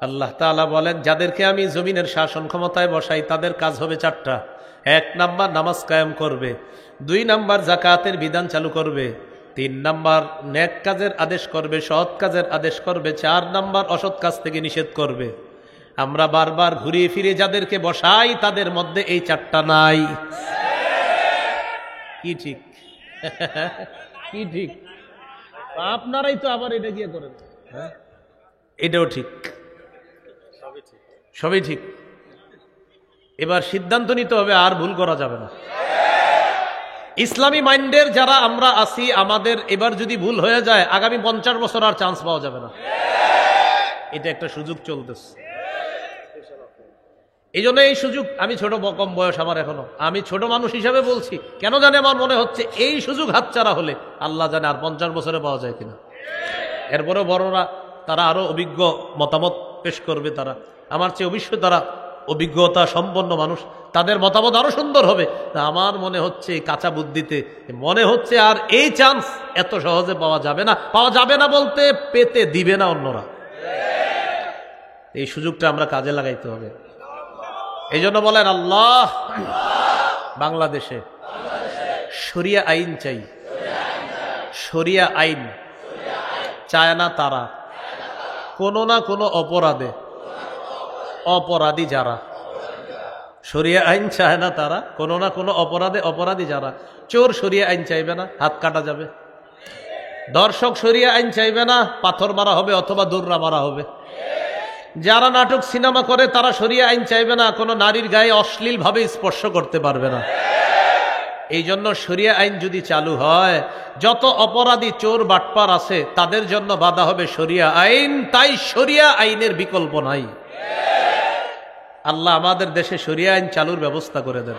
আল্লাহ তাআলা বলেন, যাদেরকে আমি জমিনের শাসন ক্ষমতায় বসাই তাদের কাজ হবে চারটা। 1 নাম্বার নামাজ কায়েম করবে, 2 নাম্বার যাকাতের বিধান চালু করবে, 3 নাম্বার নেক কাজের আদেশ করবে, সৎ কাজের আদেশ করবে, 4 নাম্বার অসৎ কাজ থেকে নিষেধ করবে। আমরা বারবার ঘুরিয়ে ফিরে যাদেরকে বসাই তাদের মধ্যে এই চারটা নাই। কি ঠিক? কি ঠিক? আপনারাই তো আবার এটা গিয়ে করেন। হ্যাঁ, এটাও ঠিক, সবই ঠিক। এবার সিদ্ধান্ত নিতে হবে, আর ভুল করা যাবে না। ইসলামী মাইন্ডের যারা আমরা আছি, আমাদের এবার যদি ভুল হয়ে যায় আগামী 50 বছর আর চান্স পাওয়া যাবে না। এটা একটা সুযোগ চলতেছে। এই জন্য এই সুযোগ, আমি ছোট, কম বয়স আমার এখনো, আমি ছোট মানুষ হিসাবে বলছি, কেন জানে আমার মনে হচ্ছে এই সুযোগ হাতছাড়া হলে আল্লাহ জানে আর 50 বছরে পাওয়া যায় কিনা। এরপরে বড়রা তারা আরো অভিজ্ঞ মতামত পেশ করবে, তারা আমার চেয়ে অবশ্যই তারা অভিজ্ঞতা সম্পন্ন মানুষ, তাদের মতামত আরো সুন্দর হবে। আমার মনে হচ্ছে কাঁচা বুদ্ধিতে মনে হচ্ছে আর এই চান্স এত সহজে পাওয়া যাবে না। পাওয়া যাবে না বলতে পেতে দিবে না অন্যরা। এই সুযোগটা আমরা কাজে লাগাইতে হবে। এই জন্য বলেন আল্লাহ, বাংলাদেশে শরিয়া আইন চাই। শরিয়া আইন চায় না তারা কোনো না কোনো অপরাধে, অপরাধী যারা। শরিয়া আইন চায় না তারা কোনো না কোনো অপরাধে অপরাধী যারা। চোর শরিয়া আইন চাইবে না, হাত কাটা যাবে। দর্শক শরিয়া আইন চাইবে না, পাথর মারা হবে অথবা দৌড়া মারা হবে। যারা নাটক সিনেমা করে তারা শরিয়া আইন চাইবে না, কোনো নারীর গায়ে অশ্লীল ভাবে স্পর্শ করতে পারবে না। এই জন্য শরিয়া আইন যদি চালু হয়, যত অপরাধী চোর বাটপার আছে তাদের জন্য বাধা হবে শরিয়া আইন। তাই শরিয়া আইনের বিকল্প নাই। আল্লাহ আমাদের দেশে শরিয়া আইন চালুর ব্যবস্থা করে দেন।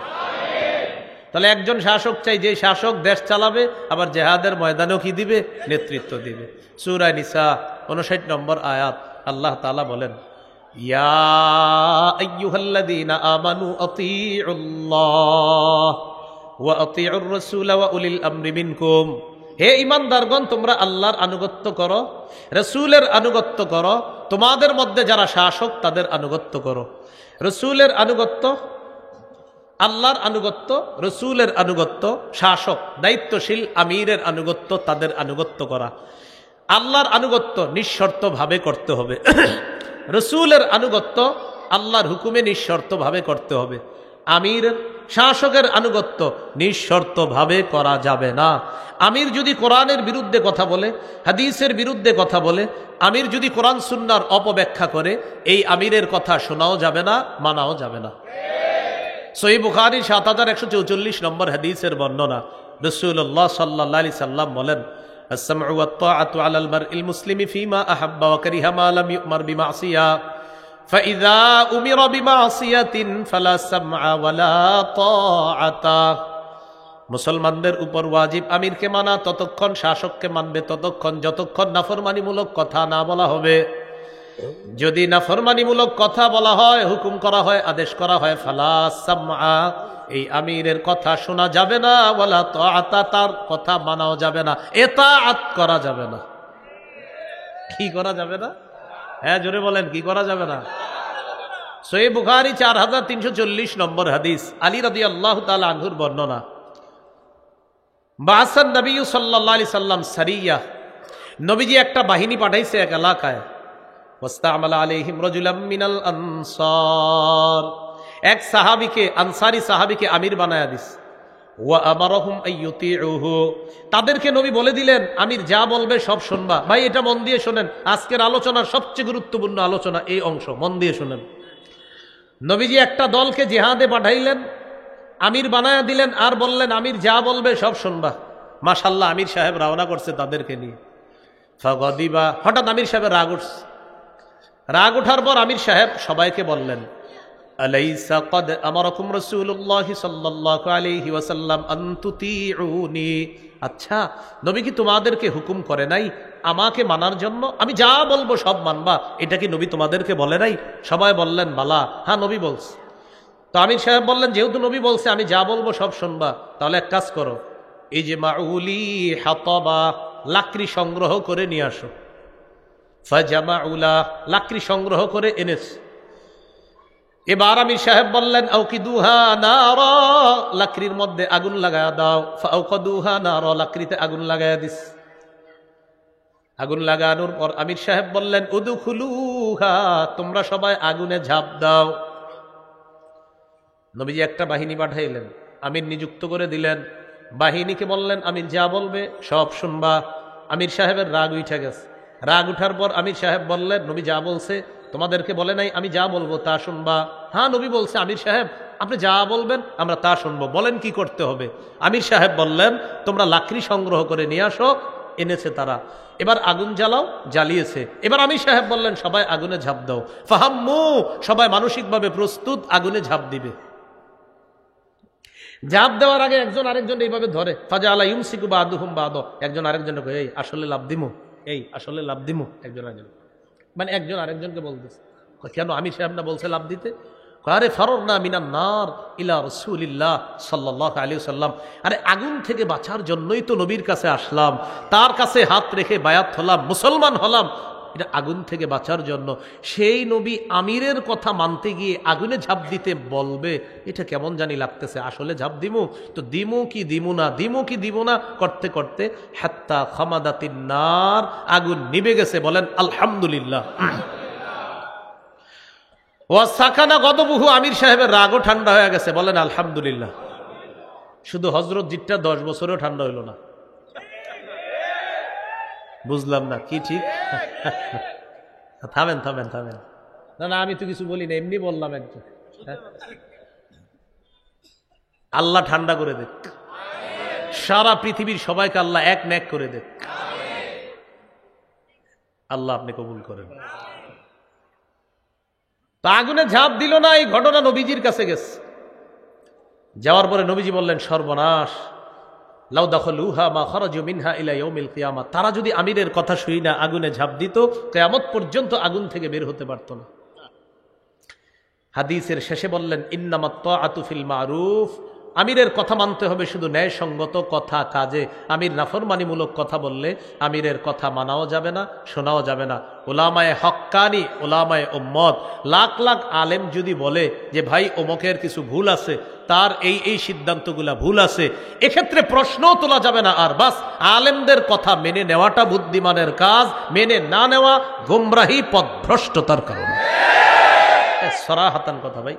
তাহলে একজন শাসক চাই, যে শাসক দেশ চালাবে, আবার জেহাদের ময়দানেও কি দিবে? নেতৃত্ব দিবে। সূরা নিসা 59 নম্বর আয়াত আল্লাহ তাআলা বলেন, ইয়া আইয়ুহাল্লাযীনা আমানু আতিউল্লাহ ওয়া আতিউর রাসূলা ওয়া উলিল আমরি মিনকুম। হে ঈমানদারগণ, তোমরা আল্লাহর আনুগত্য করো, রাসূলের আনুগত্য করো, তোমাদের মধ্যে যারা শাসক তাদের আনুগত্য করো। রাসূলের আনুগত্য, আল্লাহর আনুগত্য, রাসূলের আনুগত্য, শাসক দায়িত্বশীল আমিরের আনুগত্য, তাদের আনুগত্য করা। আল্লাহর আনুগত্য নিঃশর্তভাবে করতে হবে। রাসূলের আনুগত্য আল্লাহর হুকুমে নিঃশর্তভাবে করতে হবে। আমিরের, শাসকের আনুগত্য নিঃশর্তভাবে করা যাবে না। আমির যদি কোরআনের বিরুদ্ধে কথা বলে, হাদিসের বিরুদ্ধে কথা বলে, আমির যদি কোরআন সুন্নাহর অপব্যাখ্যা করে, এই আমিরের কথা শোনাও যাবে না, মানাও যাবে না। সহিহ বুখারী 7144 নম্বর হাদিসের বর্ণনা, রাসূলুল্লাহ সাল্লাল্লাহু আলাইহি সাল্লাম বলেন, আস-সামউ ওয়াত-তাআতু আলাল মারইল মুসলিমি ফীমা আহাব্বা ওয়া কারিহা মা লাম ইউমার বিমাসিয়া ফাইযা উমিরা বিমাসিয়াতিন ফালা সামআ ওয়ালা তাআতা। মুসলমানদের উপর ওয়াজিব আমিরকে মানা ততক্ষণ, শাসককে মানবে ততক্ষণ যতক্ষণ নাফরমানিমূলক কথা না বলা হবে। যদি নাফরমানিমূলক কথা বলা হয়, হুকুম করা হয়, আদেশ করা হয়, ফালা সামআ, এই আমিরের কথা শোনা যাবে না, ওয়ালা তাআতা, তার কথা মানাও যাবে না, ইতাআত করা যাবে না। কি করা যাবে না? হ্যাঁ, জোরে বলেন, কি করা যাবে না? সহিহ বুখারী 4340 নম্বর হাদিস, আলী রাদিয়াল্লাহু তাআলা আনহুর বর্ণনা, বাসান নবী সাল্লাল্লাহু আলাইহি সাল্লাম সারিয়া, নবীজি একটা বাহিনী পাঠাইছে এক এলাকায়। ওয়াস্তা'মালা আলাইহিম রাজুলাম মিনাল আনসার, এক সাহাবীকে, আনসারী সাহাবীকে আমির বানায়া দিস। ওয়া আমারহুম আইয়ুতিউহু, তাদেরকে নবী বলে দিলেন আমির যা বলবে সব শুনবা। ভাই, এটা মন দিয়ে শোনেন, আজকের আলোচনার সবচেয়ে গুরুত্বপূর্ণ আলোচনা এই অংশ, মন দিয়ে শোনেন। নবীজি একটা দলকে জিহাদে পাঠাইলেন, আমির বানায়া দিলেন, আর বললেন আমির যা বলবে সব শুনবা। মাশাআল্লাহ, আমির সাহেব রওনা করছে তাদেরকে নিয়ে। ফাগাদিবা, হঠাৎ আমির সাহেবের রাগ উঠছে। রাগ ওঠার পর আমির সাহেব সবাইকে বললেন, আলাইসা ক্বাদ আমারাকুম রাসূলুল্লাহ সাল্লাল্লাহু আলাইহি ওয়াসাল্লাম আন তুতিউনি। আচ্ছা, নবী কি তোমাদেরকে হুকুম করে নাই আমাকে মানার জন্য? আমি যা বলবো সব মানবা, এটা কি নবী তোমাদেরকে বলে নাই? সবাই বললেন বালা, হ্যাঁ নবী বলছে। তো আমির সাহেব বললেন, যেহেতু নবী বলছে আমি যা বলবো সব শুনবা, তাহলে এক কাজ করো, ইজমাউলি হাতাবা, লাকড়ি সংগ্রহ করে নিয়ে আসো। ফাজামাউলা, লাকড়ি সংগ্রহ করে এনেছে। এবার আমির সাহেব বললেন আউকিদুহা নারা, লাকড়ির মধ্যে আগুন লাগায়া দাও। ফাউকাদুহা নারা, লাকড়িতে আগুন লাগায়া দিস। আগুন লাগানোর পর আমির সাহেব বললেন উদখুলুহা, তোমরা সবাই আগুনে ঝাঁপ দাও। নবীজি একটা বাহিনী পাঠাইলেন, আমির নিযুক্ত করে দিলেন। বাহিনীকে বললেন আমির যা বলবে সব শুনবা। আমির সাহেবের রাগ উঠে গেছে। রাগ উঠার পর আমির সাহেব বললেন নবী যা বলছে তোমাদেরকে বলে নাই আমি যা বলবো তা শুনবা? হ্যাঁ নবী বলছে আমির সাহেব আপনি যা বলবেন আমরা তা শুনবো, বলেন কি করতে হবে? আমির সাহেব বললেন তোমরা লাকড়ি সংগ্রহ করে নিয়ে আসো। এনেছে তারা। এবার আগুন জ্বালাও, জ্বালিয়েছে। এবার আমির সাহেব বললেন সবাই আগুনে ঝাঁপ দাও। ফাহাম্মু, সবাই মানসিকভাবে প্রস্তুত, আগুনে ঝাঁপ দিবে। ঝাঁপ দেওয়ার আগে একজন আরেকজন এইভাবে ধরে। ফাজা আলা ইউমসিকু বাদুহুম বাদ, একজন আরেকজনকে এই আসলে লাভ দিমু, এই আসলে লাভ দিমু, একজন আরেকজন, মানে একজন আরেকজনকে বলতেছে। কেন? আমির সাহেব না বলছে লাভ দিতে? আরে ফাররনা মিনান নার ইলা রাসূলিল্লাহ সাল্লাল্লাহু আলাইহি ওয়াসাল্লাম, আরে আগুন থেকে বাঁচার জন্যই তো নবীর কাছে আসলাম, তার কাছে হাত রেখে বায়াত হলাম, মুসলমান হলাম, এটা আগুন থেকে বাঁচার জন্য। সেই নবী আমিরের কথা মানতে গিয়ে আগুনে ঝাঁপ দিতে বলবে, এটা কেমন জানি লাগতেছে। আসলে ঝাঁপ দিমু তো দিমু কি দিমু না, দিমু কি দিমু না করতে করতে হাত্তা খামাদাতিন নার, আগুন নিভে গেছে। বলেন আলহামদুলিল্লাহ। ওয়াসাকানা গদবুহু, আমির সাহেবের রাগও ঠান্ডা হয়ে গেছে। বলেন আলহামদুলিল্লাহ। শুধু হযরত জিটটা 10 বছরেও ঠান্ডা হইল না। বুঝলাম না কি ঠিক? থামেন থামেন থামেন। না না আমি তো কিছু বলি না, এমনি বললাম একটু। আল্লাহ ঠান্ডা করে দেখ, সারা পৃথিবীর সবাইকে আল্লাহ এক ন্যাক করে দেখ। আল্লাহ আপনি কবুল করেন। তা আগুনে ঝাঁপ দিল না, এই ঘটনা নবীজির কাছে গেছে। যাওয়ার পরে নবীজি বললেন সর্বনাশ, লাউ দাখালুহা মা খারাজু মিনহা ইলা ইয়াউমিল কিয়ামা, তারা যদি আমিরের কথা শুই না আগুনে ঝাঁপ দিত, কিয়ামত পর্যন্ত আগুন থেকে বের হতে পারত না। হাদিসের শেষে বললেন ইন্নামাত তাআতু ফিল মারুফ, আমিরের কথা মানতে হবে শুধু ন্যায়সঙ্গত কথা কাজে। আমির নাফরমানিমূলক কথা বললে আমিরের কথা মানাও যাবে না, শোনাও যাবে না। ওলামায়ে হক্কানি, ওলামায়ে উম্মত, লাখ লাখ আলেম যদি বলে যে ভাই অমুকের কিছু ভুল আছে, তার এই এই সিদ্ধান্তগুলা ভুল আছে, এক্ষেত্রে প্রশ্নও তোলা যাবে না। আর বাস আলেমদের কথা মেনে নেওয়াটা বুদ্ধিমানের কাজ, মেনে না নেওয়া গোমরাহি পথভ্রষ্টতার কারণে। সরাহাতান কথা ভাই।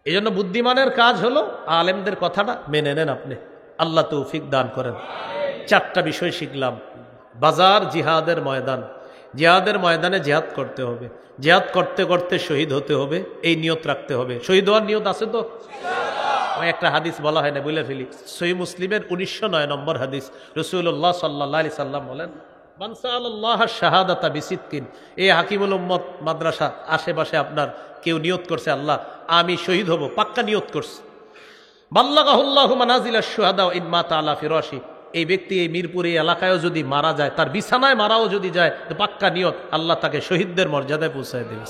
এই জন্য বুদ্ধিমানের কাজ হলো আলেমদের কথাটা মেনে নেন আপনি। আল্লাহ তৌফিক দান করেন। 4টা বিষয় শিখলাম। বাজার জিহাদের ময়দান, জিহাদের ময়দানে জিহাদ করতে হবে, জিহাদ করতে করতে শহীদ হতে হবে, এই নিয়ত রাখতে হবে। শহীদ হওয়ার নিয়ত আছে তো? একটা হাদিস বলা হয় না, বলে ফেলি। সহিহ মুসলিমের 1909 নম্বর হাদিস। রাসূলুল্লাহ সাল্লাল্লাহু আলাইহি সাল্লাম বলেন মান সাআলাল্লাহ শাহাদাতা বিসিদকিন, এই হাকিমুল উম্মত মাদ্রাসা আশেপাশে আপনার কেউ নিয়ত করছে আল্লাহ আমি শহীদ হব, পাক্কা নিয়ত করছে। বাল্লাগাহুল্লাহু মানাজিলাশ শুহাদা ইন মাতা আলা ফিরাশি, এই ব্যক্তি এই মিরপুর এই এলাকায়ও যদি মারা যায়, তার বিছানায় মারাও যদি যায়, তো পাক্কা নিয়ত আল্লাহ তাকে শহীদদের মর্যাদায় পৌঁছায় দেবে।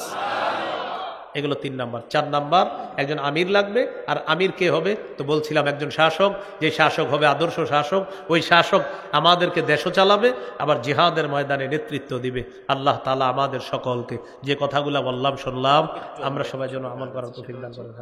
এগুলো 3 নাম্বার। 4 নাম্বার, একজন আমির লাগবে। আর আমির কে হবে? তো বলছিলাম একজন শাসক, যে শাসক হবে আদর্শ শাসক, ওই শাসক আমাদেরকে দেশও চালাবে, আবার জিহাদের ময়দানে নেতৃত্ব দিবে। আল্লাহ তাআলা আমাদের সকলকে যে কথাগুলো বললাম শুনলাম, আমরা সবাই যেন আমল করার তৌফিক দান করেন।